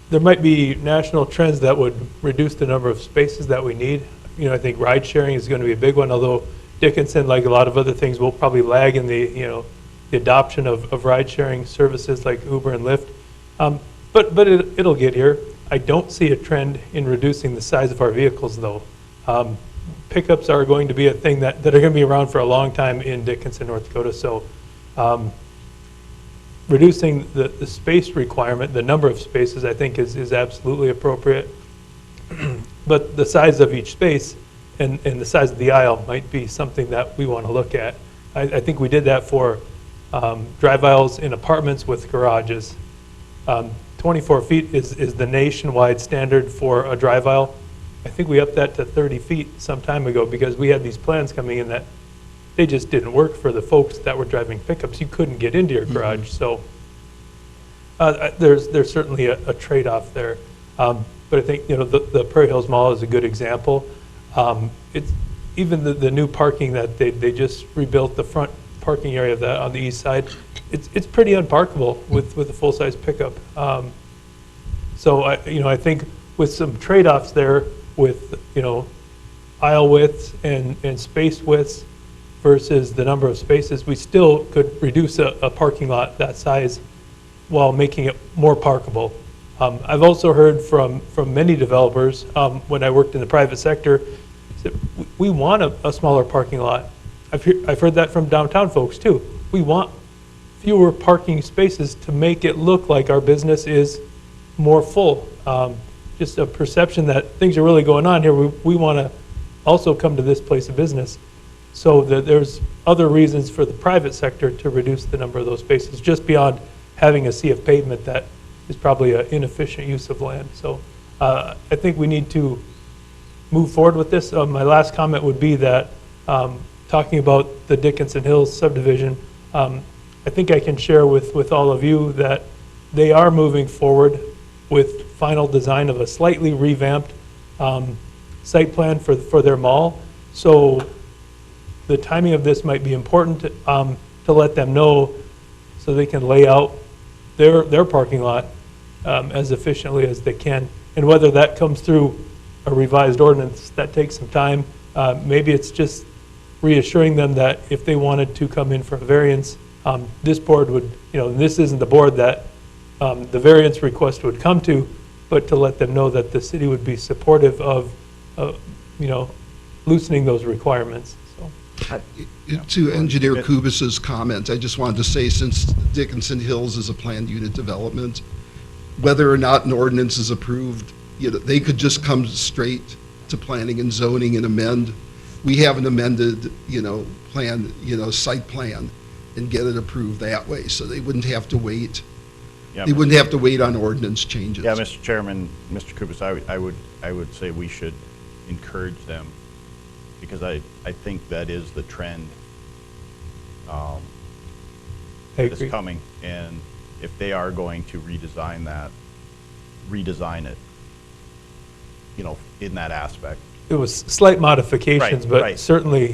there might be national trends that would reduce the number of spaces that we need. I think ride sharing is going to be a big one, although Dickinson, like a lot of other things, will probably lag in the adoption of ride sharing services like Uber and Lyft. But it'll get here. I don't see a trend in reducing the size of our vehicles, though. Pickups are going to be a thing that are going to be around for a long time in Dickinson, North Dakota. So reducing the space requirement, the number of spaces, I think is absolutely appropriate. But the size of each space and the size of the aisle might be something that we want to look at. I think we did that for drive aisles in apartments with garages. 24 feet is the nationwide standard for a drive aisle. I think we upped that to 30 feet some time ago because we had these plans coming in that they just didn't work for the folks that were driving pickups. You couldn't get into your garage. So there's certainly a trade-off there. But I think the Prairie Hills Mall is a good example. It's even the new parking that they just rebuilt, the front parking area of that on the east side. It's pretty unparkable with a full-size pickup. So I think with some trade-offs there with aisle widths and space widths versus the number of spaces, we still could reduce a parking lot that size while making it more parkable. I've also heard from many developers when I worked in the private sector that we want a smaller parking lot. I've heard that from downtown folks too. We want fewer parking spaces to make it look like our business is more full. Just a perception that things are really going on here. We want to also come to this place of business. So that there's other reasons for the private sector to reduce the number of those spaces just beyond having a sea of pavement that is probably an inefficient use of land. So I think we need to move forward with this. My last comment would be that, talking about the Dickinson Hills subdivision, I think I can share with all of you that they are moving forward with final design of a slightly revamped site plan for their mall. So the timing of this might be important to let them know so they can lay out their parking lot as efficiently as they can. And whether that comes through a revised ordinance, that takes some time. Maybe it's just reassuring them that if they wanted to come in for a variance, this board would, this isn't the board that the variance request would come to, but to let them know that the city would be supportive of, loosening those requirements. So. To Engineer Kubis's comment, I just wanted to say, since Dickinson Hills is a planned unit development, whether or not an ordinance is approved, they could just come straight to planning and zoning and amend. We have an amended, plan, site plan, and get it approved that way, so they wouldn't have to wait. Yeah, They wouldn't have to wait on ordinance changes. Yeah, Mr. Chairman, Mr. Kupis, I would say we should encourage them, because I think that is the trend that's coming. And if they are going to redesign it, in that aspect. It was slight modifications, Right, but right. certainly,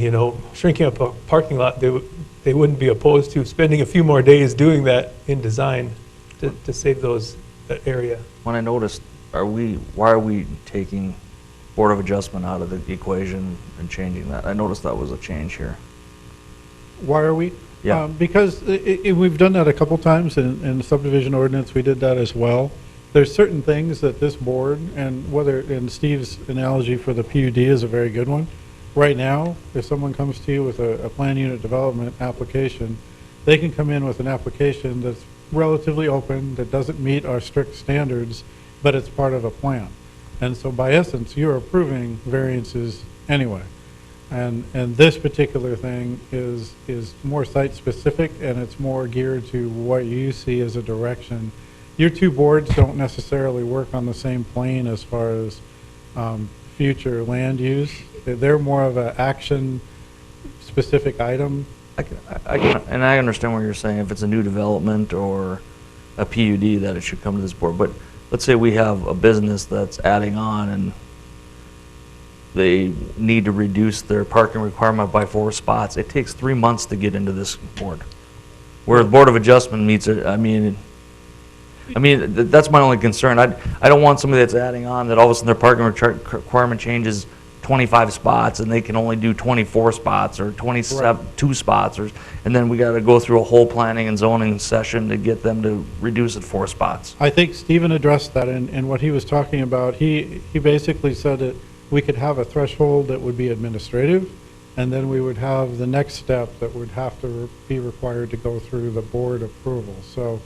shrinking up a parking lot, they wouldn't be opposed to spending a few more days doing that in design to save that area. When I noticed, why are we taking Board of Adjustment out of the equation and changing that? I noticed that was a change here. Why are we? Yeah. Because we've done that a couple times in the subdivision ordinance, we did that as well. There's certain things that this board, and Steve's analogy for the PUD is a very good one. Right now, if someone comes to you with a plan unit development application, they can come in with an application that's relatively open, that doesn't meet our strict standards, but it's part of a plan. And so by essence, you're approving variances anyway. And this particular thing is more site-specific, and it's more geared to what you see as a direction. Your two boards don't necessarily work on the same plane as far as future land use. They're more of an action-specific item. I understand what you're saying, if it's a new development or a PUD, that it should come to this board. But let's say we have a business that's adding on and they need to reduce their parking requirement by 4 spots. It takes 3 months to get into this board. Where the Board of Adjustment meets it, that's my only concern. I don't want somebody that's adding on that all of a sudden their parking requirement changes 25 spots and they can only do 24 spots or 2 spots, and then we got to go through a whole planning and zoning session to get them to reduce it 4 spots. I think Stephen addressed that in what he was talking about. He basically said that we could have a threshold that would be administrative, and then we would have the next step that would have to be required to go through the board approval. So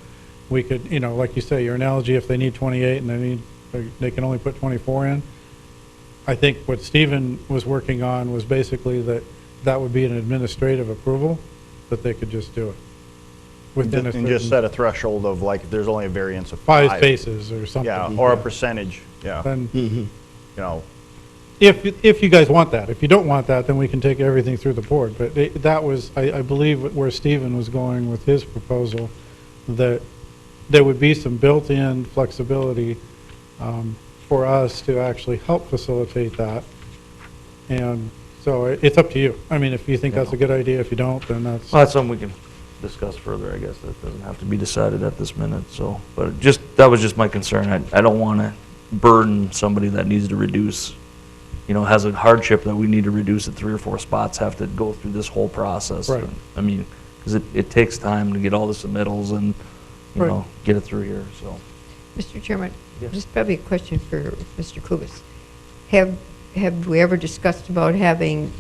we could, like you say, your analogy, if they need 28 and they can only put 24 in, I think what Stephen was working on was basically that would be an administrative approval, that they could just do it. Within And just set a threshold of, like, if there's only a variance of 5 5. spaces or something. Yeah, or a percentage, yeah. Then, if you guys want that. If you don't want that, then we can take everything through the board. But that was, I believe, where Stephen was going with his proposal, that there would be some built-in flexibility for us to actually help facilitate that. And so it's up to you. I mean, if you think that's a good idea, if you don't, then that's... Well, that's something we can discuss further, I guess. That doesn't have to be decided at this minute, so. But that was just my concern. I don't want to burden somebody that needs to reduce, has a hardship that we need to reduce it 3 or 4 spots, have to go through this whole process. Right. Because it takes time to get all the submittals and, Right. get it through here, so. Mr. Chairman, Yes. this is probably a question for Mr. Kubis. Have we ever discussed about having,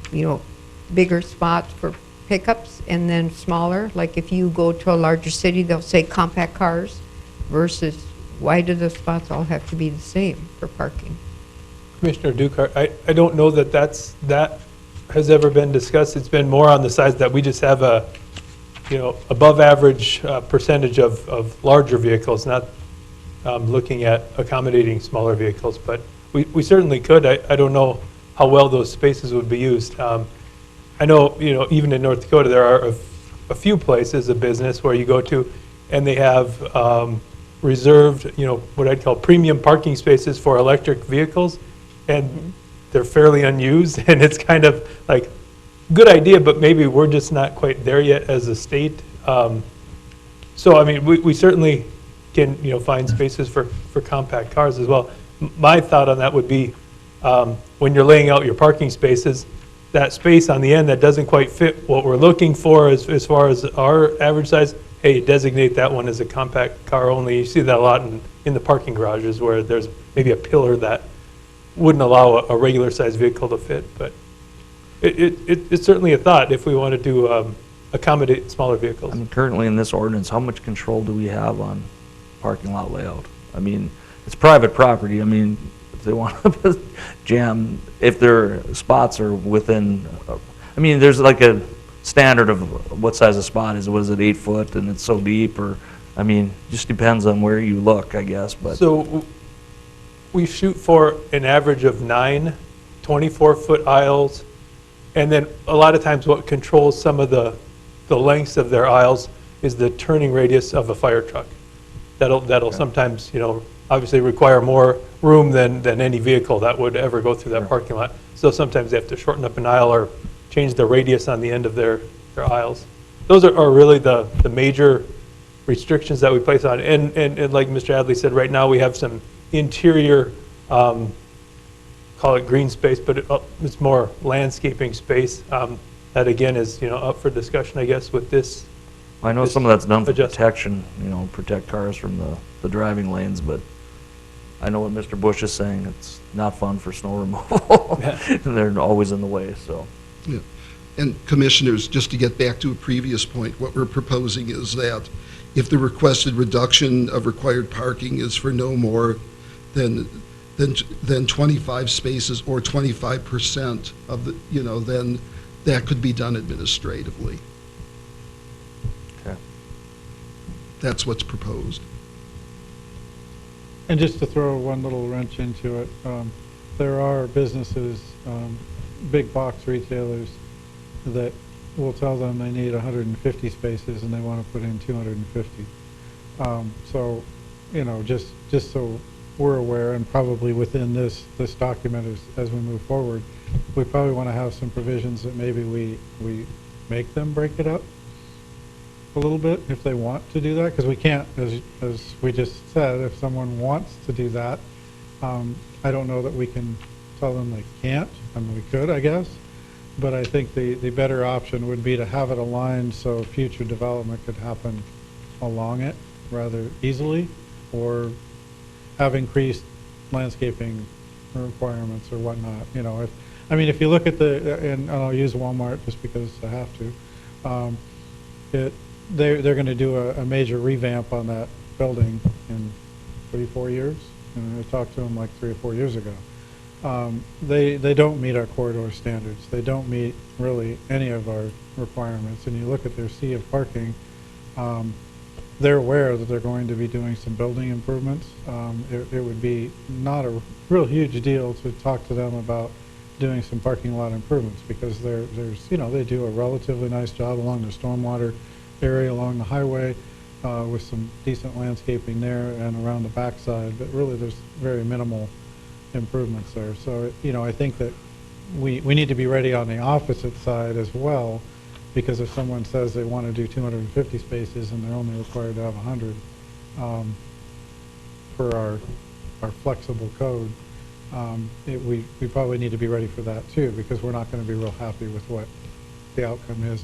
bigger spots for pickups and then smaller? Like if you go to a larger city, they'll say compact cars versus why do the spots all have to be the same for parking? Commissioner Dukart, I don't know that that has ever been discussed. It's been more on the sides that we just have above average percentage of larger vehicles, not looking at accommodating smaller vehicles, but we certainly could. I don't know how well those spaces would be used. I know, even in North Dakota, there are a few places of business where you go to and they have reserved, what I'd call premium parking spaces for electric vehicles, and they're fairly unused, and it's kind of like, good idea, but maybe we're just not quite there yet as a state. So, I mean, we certainly can, find spaces for compact cars as well. My thought on that would be, when you're laying out your parking spaces, that space on the end that doesn't quite fit what we're looking for as far as our average size, hey, designate that one as a compact car only. You see that a lot in the parking garages where there's maybe a pillar that wouldn't allow a regular sized vehicle to fit, but it's certainly a thought if we want to accommodate smaller vehicles. I mean, currently in this ordinance, how much control do we have on parking lot layout? I mean, it's private property. I mean, if they want to jam, if their spots are within, I mean, there's like a standard of what size a spot is. Was it 8 foot and it's so deep, or, I mean, just depends on where you look, I guess, but. So we shoot for an average of 9 24-foot aisles, and then a lot of times what controls some of the lengths of their aisles is the turning radius of a fire truck. That'll sometimes, obviously require more room than any vehicle that would ever go through that parking lot. So sometimes they have to shorten up an aisle or change the radius on the end of their aisles. Those are really the major restrictions that we place on. And like Mr. Adley said, right now we have some interior, call it green space, but it's more landscaping space. That again is, up for discussion, I guess, with this. I know some of that's done for adjustment. protection, protect cars from the driving lanes, but I know what Mr. Bush is saying, it's not fun for snow removal. And they're always in the way, so. Yeah. And commissioners, just to get back to a previous point, what we're proposing is that if the requested reduction of required parking is for no more than 25 spaces or 25% of the, then that could be done administratively. Okay. That's what's proposed. And just to throw one little wrench into it, there are businesses, big box retailers, that will tell them they need 150 spaces and they want to put in 250. So, just so we're aware, and probably within this document as we move forward, we probably want to have some provisions that maybe we make them break it up a little bit if they want to do that, because we can't, as we just said, if someone wants to do that, I don't know that we can tell them they can't. I mean, we could, I guess, but I think the better option would be to have it aligned so future development could happen along it rather easily, or have increased landscaping requirements or whatnot. If you look at and I'll use Walmart just because I have to, they're going to do a major revamp on that building in 3-4 years. And I talked to them like 3 or 4 years ago. They don't meet our corridor standards. They don't meet really any of our requirements. And you look at their sea of parking, they're aware that they're going to be doing some building improvements. It would be not a real huge deal to talk to them about doing some parking lot improvements, because they do a relatively nice job along the stormwater area along the highway, with some decent landscaping there and around the backside, but really there's very minimal improvements there. So, I think that we need to be ready on the opposite side as well, because if someone says they want to do 250 spaces and they're only required to have 100, per our flexible code, we probably need to be ready for that too, because we're not going to be real happy with what the outcome is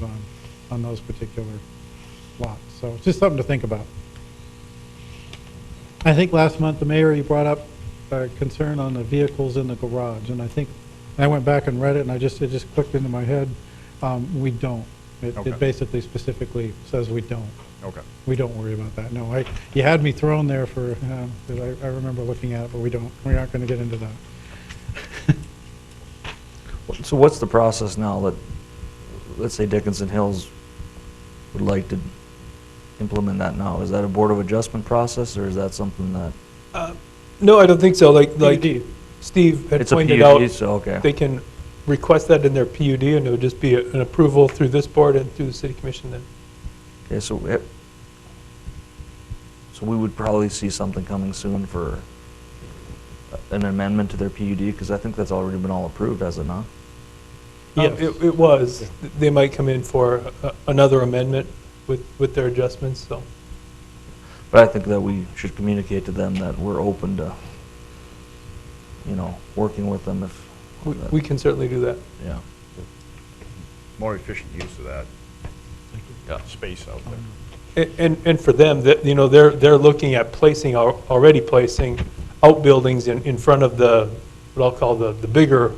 on those particular lots. So it's just something to think about. I think last month the mayor, you brought up a concern on the vehicles in the garage, and I think I went back and read it, and it just clicked into my head. We don't. It basically specifically says we don't. Okay. We don't worry about that. No, you had me thrown there for, I remember looking at it, but we don't. We aren't going to get into that. So what's the process now that, let's say Dickinson Hills would like to implement that now? Is that a Board of Adjustment process, or is that something that? No, I don't think so. Like PUD. Steve had It's a pointed PUD, out, so, okay. they can request that in their PUD, and it would just be an approval through this board and through the city commission then. Okay, so so we would probably see something coming soon for an amendment to their PUD, because I think that's already been all approved, has it not? Yes. It was. They might come in for another amendment with their adjustments, so. But I think that we should communicate to them that we're open to, working with them if. We can certainly do that. Yeah. More efficient use of that space out there. And for them, that, they're looking at already placing outbuildings in front of what I'll call the bigger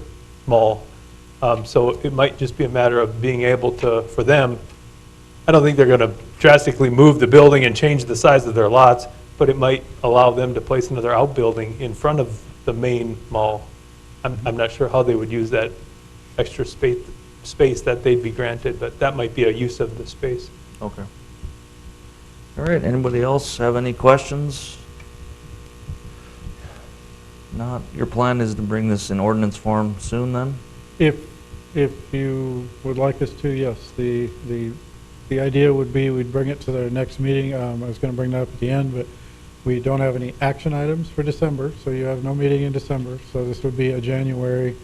mall. So it might just be a matter of being able to, for them, I don't think they're going to drastically move the building and change the size of their lots, but it might allow them to place another outbuilding in front of the main mall. I'm not sure how they would use that extra space that they'd be granted, but that might be a use of the space. Okay. All right, anybody else have any questions? Not, your plan is to bring this in ordinance form soon then? If you would like us to, yes. The idea would be we'd bring it to their next meeting. I was going to bring that up at the end, but we don't have any action items for December, so you have no meeting in December. So this would be a January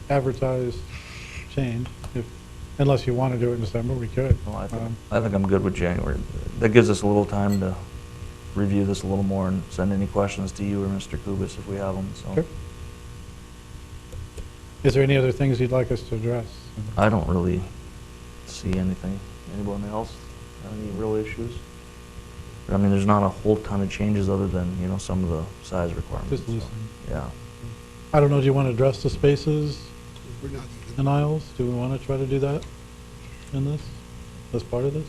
advertised change. Unless you want to do it in December, we could. Well, I think I'm good with January. That gives us a little time to review this a little more and send any questions to you or Mr. Kubis if we have them, so. Sure. Is there any other things you'd like us to address? I don't really see anything. Anyone else have any real issues? I mean, there's not a whole ton of changes other than, some of the size requirements. Just so, loosen. yeah. I don't know, do you want to address the spaces We're not and aisles? Do we want to try to do that in this, as part of this?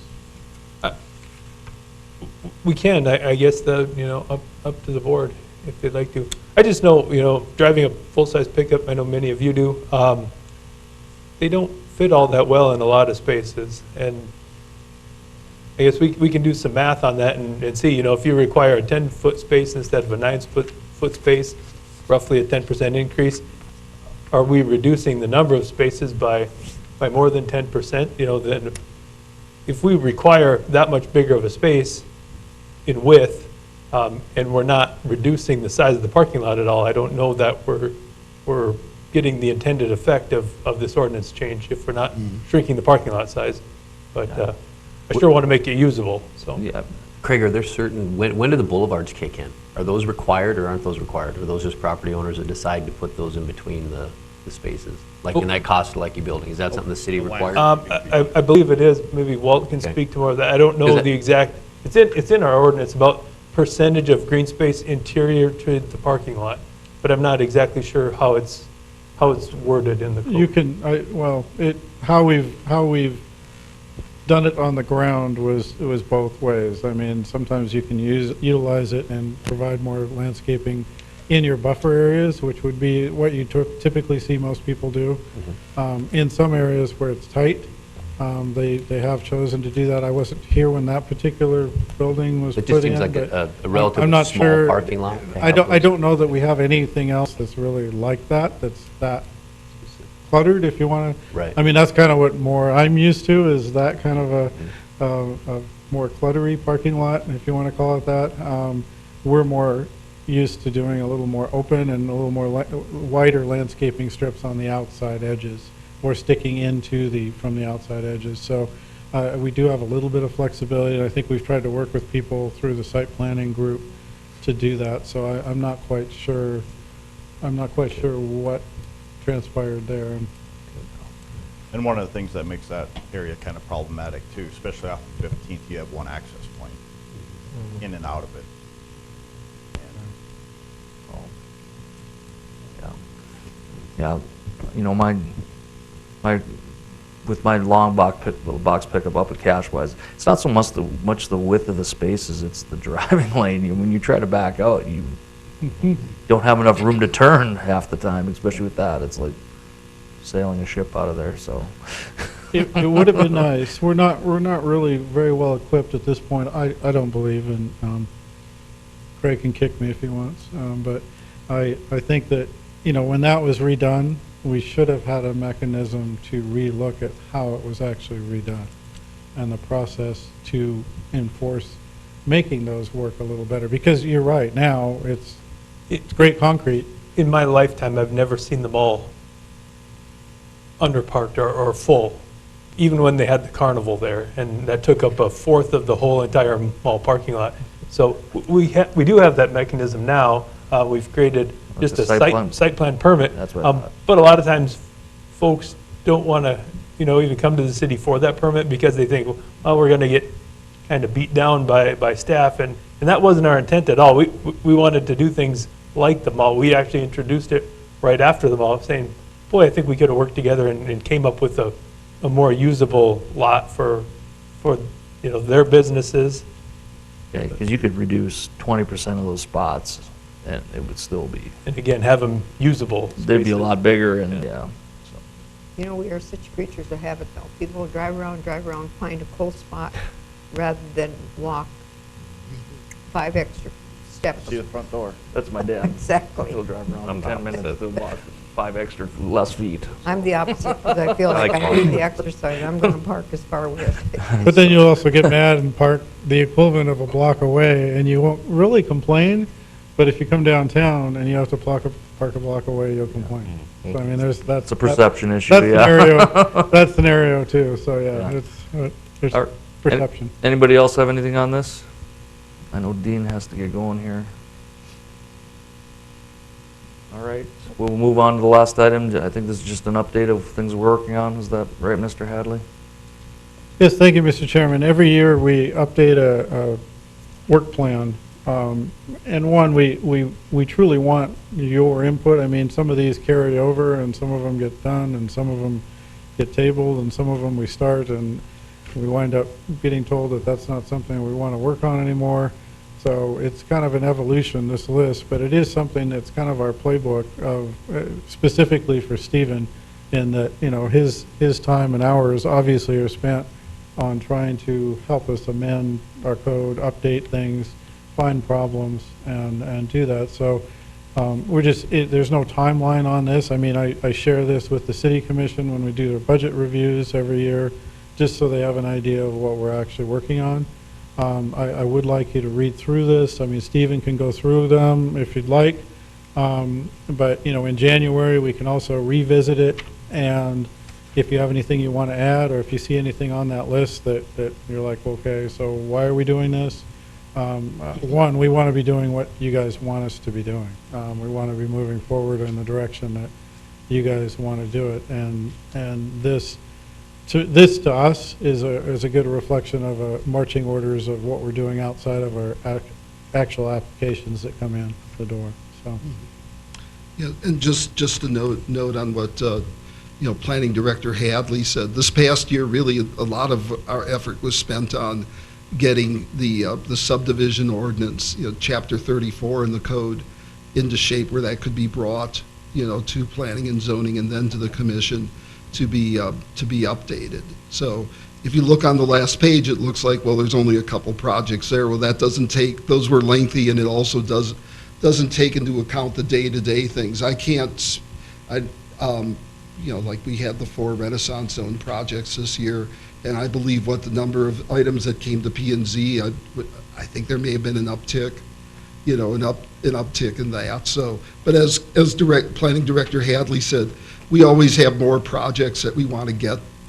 We can, I guess, up to the board if they'd like to. I just know, driving a full-size pickup, I know many of you do, they don't fit all that well in a lot of spaces. And I guess we can do some math on that and see, if you require a 10-foot space instead of a 9-foot space, roughly a 10% increase, are we reducing the number of spaces by more than 10%? Then if we require that much bigger of a space in width, and we're not reducing the size of the parking lot at all, I don't know that we're getting the intended effect of this ordinance change if we're not shrinking the parking lot size. But I sure want to make it usable, so. Yeah. Craig, are there certain, when do the boulevards kick in? Are those required or aren't those required? Or are those just property owners that decide to put those in between the spaces? Like in that Costa Lucky building, is that something the city requires? I believe it is. Maybe Walt can speak to more of that. I don't know the exact, it's in our ordinance about percentage of green space interior to the parking lot, but I'm not exactly sure how it's worded in the code. You can, how we've done it on the ground was both ways. I mean, sometimes you can utilize it and provide more landscaping in your buffer areas, which would be what you typically see most people do. In some areas where it's tight, they have chosen to do that. I wasn't here when that particular building was It put in. just seems like a relatively I'm not small sure. parking lot. I don't know that we have anything else that's really like that, that's that cluttered, if you want to. Right. I mean, that's kind of what more I'm used to, is that kind of a more cluttery parking lot, if you want to call it that. We're more used to doing a little more open and a little more wider landscaping strips on the outside edges, or sticking into from the outside edges. So we do have a little bit of flexibility, and I think we've tried to work with people through the site planning group to do that. So I'm not quite sure what transpired there. And one of the things that makes that area kind of problematic too, especially off of 15th, you have one access point in and out of it. Yeah, with my long box pickup up at Cashwise, it's not so much the width of the spaces, it's the driving lane. When you try to back out, you don't have enough room to turn half the time, especially with that. It's like sailing a ship out of there, so. It would have been nice. We're not really very well equipped at this point, I don't believe, and Craig can kick me if he wants. But I think that, when that was redone, we should have had a mechanism to relook at how it was actually redone and the process to enforce making those work a little better. Because you're right, now it's great concrete. In my lifetime, I've never seen them all underparked or full, even when they had the carnival there, and that took up a fourth of the whole entire mall parking lot. So we do have that mechanism now. We've created just the a site plan. site plan permit. That's what I thought. But a lot of times, folks don't want to, even come to the city for that permit because they think, well, we're going to get kind of beat down by staff, and that wasn't our intent at all. We wanted to do things like the mall. We actually introduced it right after the mall, saying, boy, I think we could have worked together and came up with a more usable lot for their businesses. Yeah, because you could reduce 20% of those spots, and it would still be, And again, have them usable. they'd be a spaces. lot bigger, and, yeah. We are such creatures of habit, though. People will drive around, find a cold spot, rather than walk 5 extra steps. See the front door. That's my dad. Exactly. He'll drive around in I'm 10 opposite. minutes, he'll walk 5 extra less feet. I'm the opposite, because I feel like I need the exercise. I'm going to park as far away as I can. But then you'll also get mad and park the equivalent of a block away, and you won't really complain. But if you come downtown and you have to park a block away, you'll complain. So, I mean, that's It's a perception issue, that yeah. scenario, that scenario too. So yeah, Yeah. there's Are- perception. Anybody else have anything on this? I know Dean has to get going here. All right, we'll move on to the last item. I think this is just an update of things we're working on. Is that right, Mr. Hadley? Yes, thank you, Mr. Chairman. Every year, we update a work plan. And one, we truly want your input. I mean, some of these carry over, and some of them get done, and some of them get tabled, and some of them we start, and we wind up getting told that that's not something we want to work on anymore. So it's kind of an evolution, this list, but it is something that's kind of our playbook of, specifically for Stephen, in that, his time and hours obviously are spent on trying to help us amend our code, update things, find problems, and do that. So there's no timeline on this. I mean, I share this with the city commission when we do their budget reviews every year, just so they have an idea of what we're actually working on. I would like you to read through this. I mean, Stephen can go through them if you'd like. But, in January, we can also revisit it. And if you have anything you want to add, or if you see anything on that list that you're like, okay, so why are we doing this? One, we want to be doing what you guys want us to be doing. We want to be moving forward in the direction that you guys want to do it. And this to us is a good reflection of marching orders of what we're doing outside of our actual applications that come in the door. So, Yeah, and just a note on what Planning Director Hadley said. This past year, really, a lot of our effort was spent on getting the subdivision ordinance, Chapter 34 in the code, into shape where that could be brought, to planning and zoning and then to the commission to be updated. So if you look on the last page, it looks like, well, there's only a couple projects there. Well, that doesn't take, those were lengthy, and it also doesn't take into account the day-to-day things. Like we had the 4 Renaissance Zone projects this year, and I believe what the number of items that came to P&Z, I think there may have been an uptick, an uptick in that. So, but as Planning Director Hadley said, we always have more projects that we want to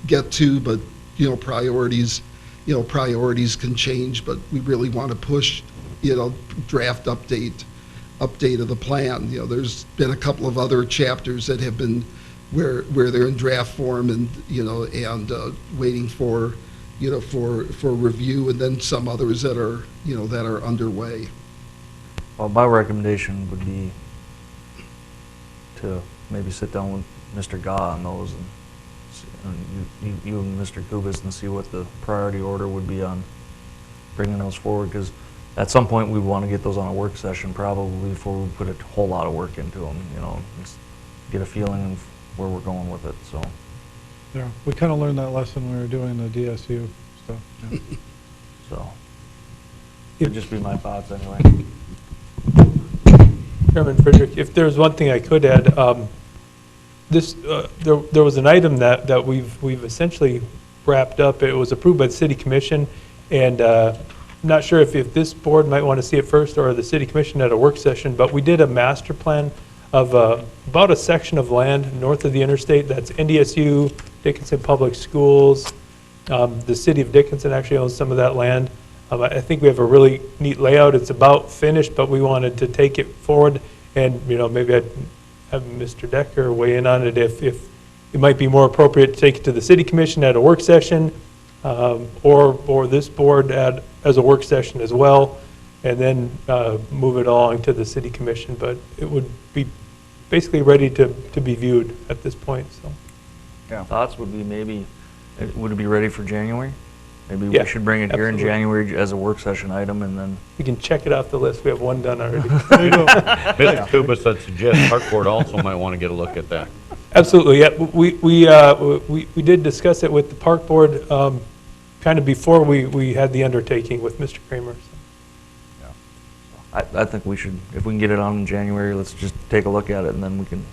get to, but priorities can change. But we really want to push, draft update of the plan. There's been a couple of other chapters that have been where they're in draft form and waiting for review, and then some others that are underway. Well, my recommendation would be to maybe sit down with Mr. Gah on those, and you and Mr. Kubis, and see what the priority order would be on bringing those forward, because at some point we want to get those on a work session probably before we put a whole lot of work into them, just get a feeling of where we're going with it. So Yeah, we kind of learned that lesson when we were doing the DSU stuff. Yeah. So, it'd just be my thoughts anyway. Chairman Friedrich, if there's one thing I could add, there was an item that we've essentially wrapped up. It was approved by the city commission, and I'm not sure if this board might want to see it first or the city commission at a work session, but we did a master plan of about a section of land north of the interstate. That's NDSU, Dickinson Public Schools. The city of Dickinson actually owns some of that land. I think we have a really neat layout. It's about finished, but we wanted to take it forward, and maybe I'd have Mr. Decker weigh in on it if it might be more appropriate to take it to the city commission at a work session, or this board as a work session as well, and then move it along to the city commission. But it would be basically ready to be viewed at this point. So, Yeah. Thoughts would be maybe, would it be ready for January? Maybe Yeah, we should bring it here in absolutely. January as a work session item, and then, we can check it off the list. We have one done already. There you go. Mr. Kubus, I'd suggest Park Board also might want to get a look at that. Absolutely, yeah. We did discuss it with the park board kind of before we had the undertaking with Mr. Kramer. So. I think we should, if we can get it on in January, let's just take a look at it, and then we can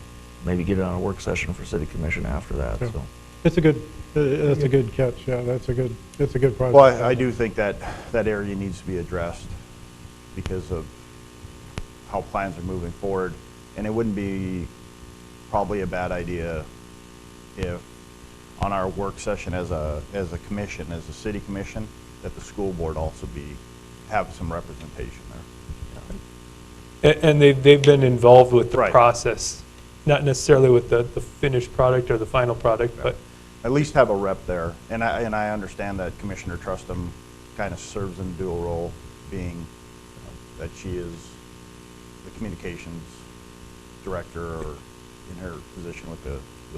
maybe get it on a work session for city commission after that, Yeah. so. It's a good, that's a good catch, yeah, it's a good project. Well, I do think that area needs to be addressed because of how plans are moving forward. And it wouldn't be probably a bad idea if on our work session as a commission, as a city commission, that the school board also have some representation there. And they've been involved with the Right. process, not necessarily with the finished product or the final product, but At least have a rep there. And I understand that Commissioner Trustum kind of serves in a dual role, being that she is the communications director or in her position with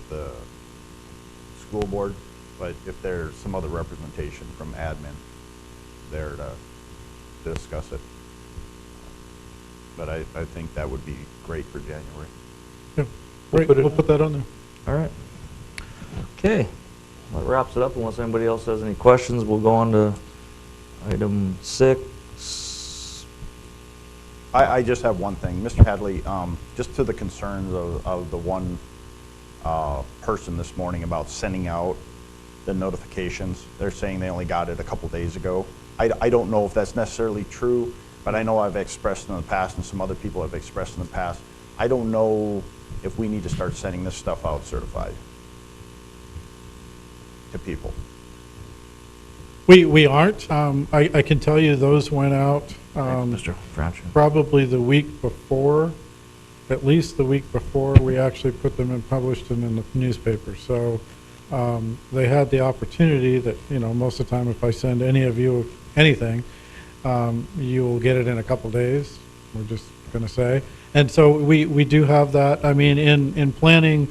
the school board. But if there's some other representation from admin there to discuss it. But I think that would be great for January. Yeah, Great, we'll put that on there. All right. Okay, that wraps it up. Unless anybody else has any questions, we'll go on to item 6. I just have one thing. Mr. Hadley, just to the concerns of the one person this morning about sending out the notifications. They're saying they only got it a couple days ago. I don't know if that's necessarily true, but I know I've expressed in the past, and some other people have expressed in the past, I don't know if we need to start sending this stuff out certified to people. We aren't, I can tell you those went out Mr. Franchi. probably the week before, at least the week before we actually put them and published them in the newspaper. So they had the opportunity that, most of the time if I send any of you anything, you will get it in a couple days, we're just going to say. And so we do have that. I mean, in planning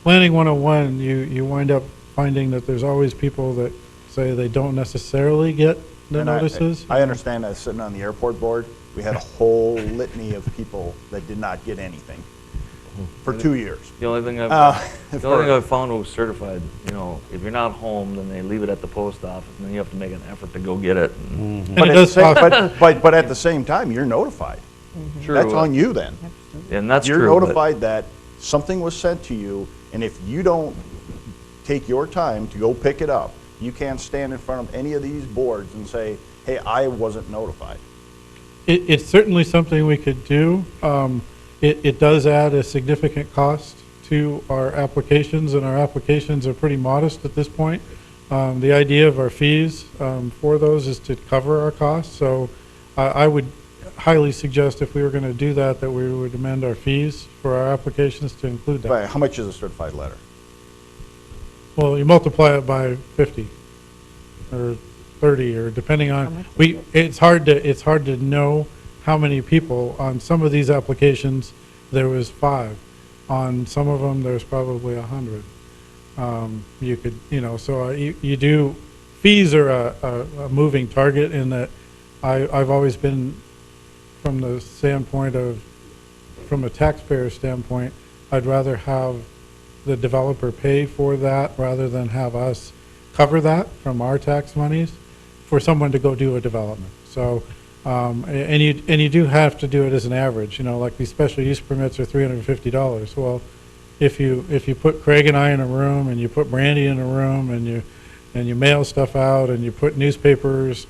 101, you wind up finding that there's always people that say they don't necessarily get the And notices. I understand that sitting on the airport board, we had a whole litany of people that did not get anything for 2 years. The only thing I've found was certified, if you're not home, then they leave it at the post office, and then you have to make an effort to go get it. And But it at, does the same, cost- but at the same time, you're notified. True. That's on you then. And that's You're true. but- notified that something was sent to you, and if you don't take your time to go pick it up, you can't stand in front of any of these boards and say, hey, I wasn't notified. It's certainly something we could do. It does add a significant cost to our applications, and our applications are pretty modest at this point. The idea of our fees for those is to cover our costs, so I would highly suggest if we were going to do that, that we would amend our fees for our applications to include that. But how much is a certified letter? Well, you multiply it by 50 or 30, or depending on, it's hard to know how many people. On some of these applications, there was 5. On some of them, there's probably 100. You could, so you do, fees are a moving target in that I've always been, from the standpoint of, from a taxpayer standpoint, I'd rather have the developer pay for that rather than have us cover that from our tax monies for someone to go do a development. So, and you do have to do it as an average, you know, like these special use permits are $350. Well, if you put Craig and I in a room and you put Brandy in a room and you mail stuff out and you put newspapers,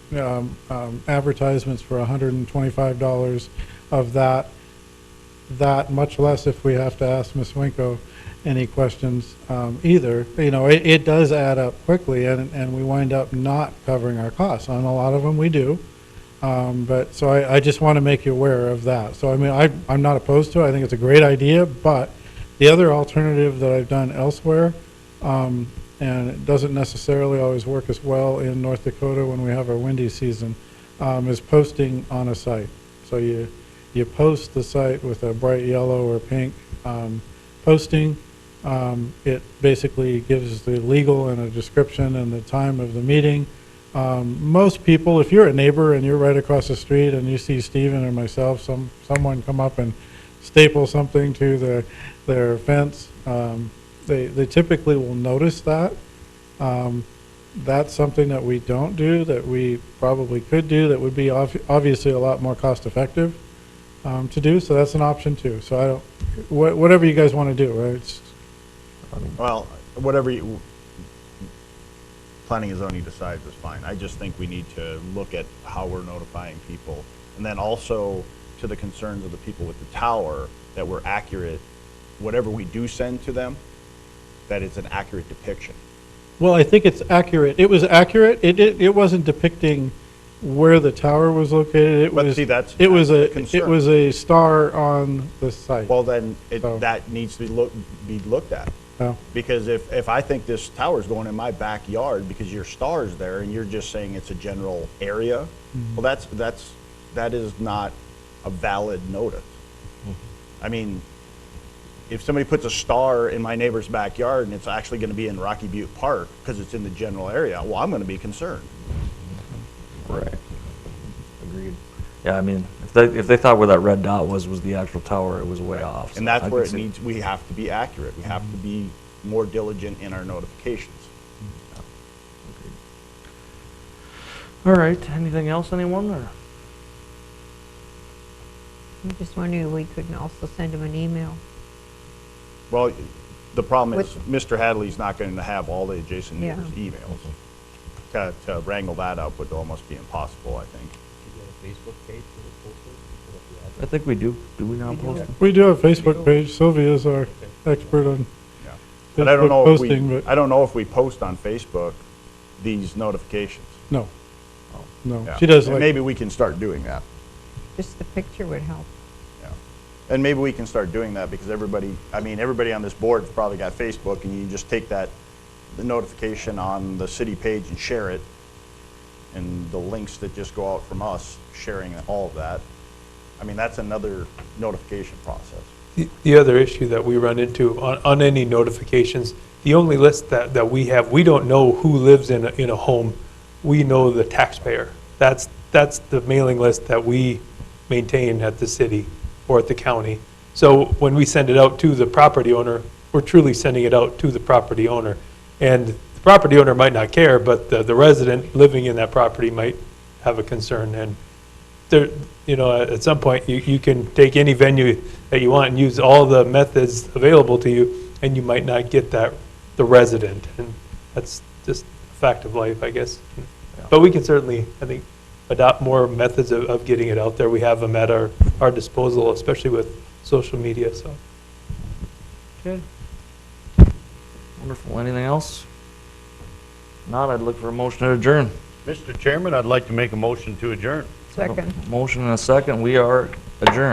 advertisements for $125 of that, much less if we have to ask Ms. Winko any questions either, you know, it does add up quickly and we wind up not covering our costs. On a lot of them we do. But so I just want to make you aware of that. So I mean, I'm not opposed to it. I think it's a great idea, but the other alternative that I've done elsewhere, and it doesn't necessarily always work as well in North Dakota when we have our windy season, is posting on a site. So you post the site with a bright yellow or pink posting. It basically gives the legal and a description and the time of the meeting. Most people, if you're a neighbor and you're right across the street and you see Stephen or myself, someone come up and staple something to their fence, they typically will notice that. That's something that we don't do, that we probably could do, that would be obviously a lot more cost effective to do, so that's an option too. So I don't, whatever you guys want to do, right? Well, whatever planning and zoning decides is fine. I just think we need to look at how we're notifying people. And then also to the concerns of the people with the tower, that we're accurate, whatever we do send to them, that it's an accurate depiction. Well, I think it's accurate. It was accurate. It wasn't depicting where the tower was located. But see, that's it was concern. a star on the site. Well, then So- that needs to be looked at. Oh. Because if I think this tower's going in my backyard because your star's there and you're just saying it's a general area, well, that is not a valid notice. I mean, if somebody puts a star in my neighbor's backyard and it's actually going to be in Rocky Butte Park because it's in the general area, well, I'm going to be concerned. Right. Agreed. Yeah, I mean, if they thought where that red dot was the actual tower, it was way off. And so that's I where can see- we have to be accurate. We have to be more diligent in our notifications. All right, anything else, anyone, or? I'm just wondering if we could also send them an email. Well, the problem is With- Mr. Hadley's not going to have all the adjacent Yeah. neighbors' emails. To wrangle that up would almost be impossible, I think. I think we do. Do we not post them? We do have a Facebook page. Sylvia is our expert on But I don't Facebook know posting, if but I don't know if we post on Facebook these notifications. no. No, Yeah. she does And like, maybe we can start doing that. Just the picture would help. And maybe we can start doing that because everybody on this board's probably got Facebook, and you just take the notification on the city page and share it, and the links that just go out from us, sharing all of that. I mean, that's another notification process. The other issue that we run into on any notifications, the only list that we have, we don't know who lives in a home. We know the taxpayer. That's the mailing list that we maintain at the city or at the county. So when we send it out to the property owner, we're truly sending it out to the property owner. And the property owner might not care, but the resident living in that property might have a concern. And there, you know, at some point, you can take any venue that you want and use all the methods available to you, and you might not get the resident. And that's just a fact of life, I guess. But we can certainly, I think, adopt more methods of getting it out there. We have them at our disposal, especially with social media, so. Okay. Wonderful. Anything else? Not, I'd look for a motion to adjourn. Mr. Chairman, I'd like to make a motion to adjourn. Second. Motion and a second. We are adjourned.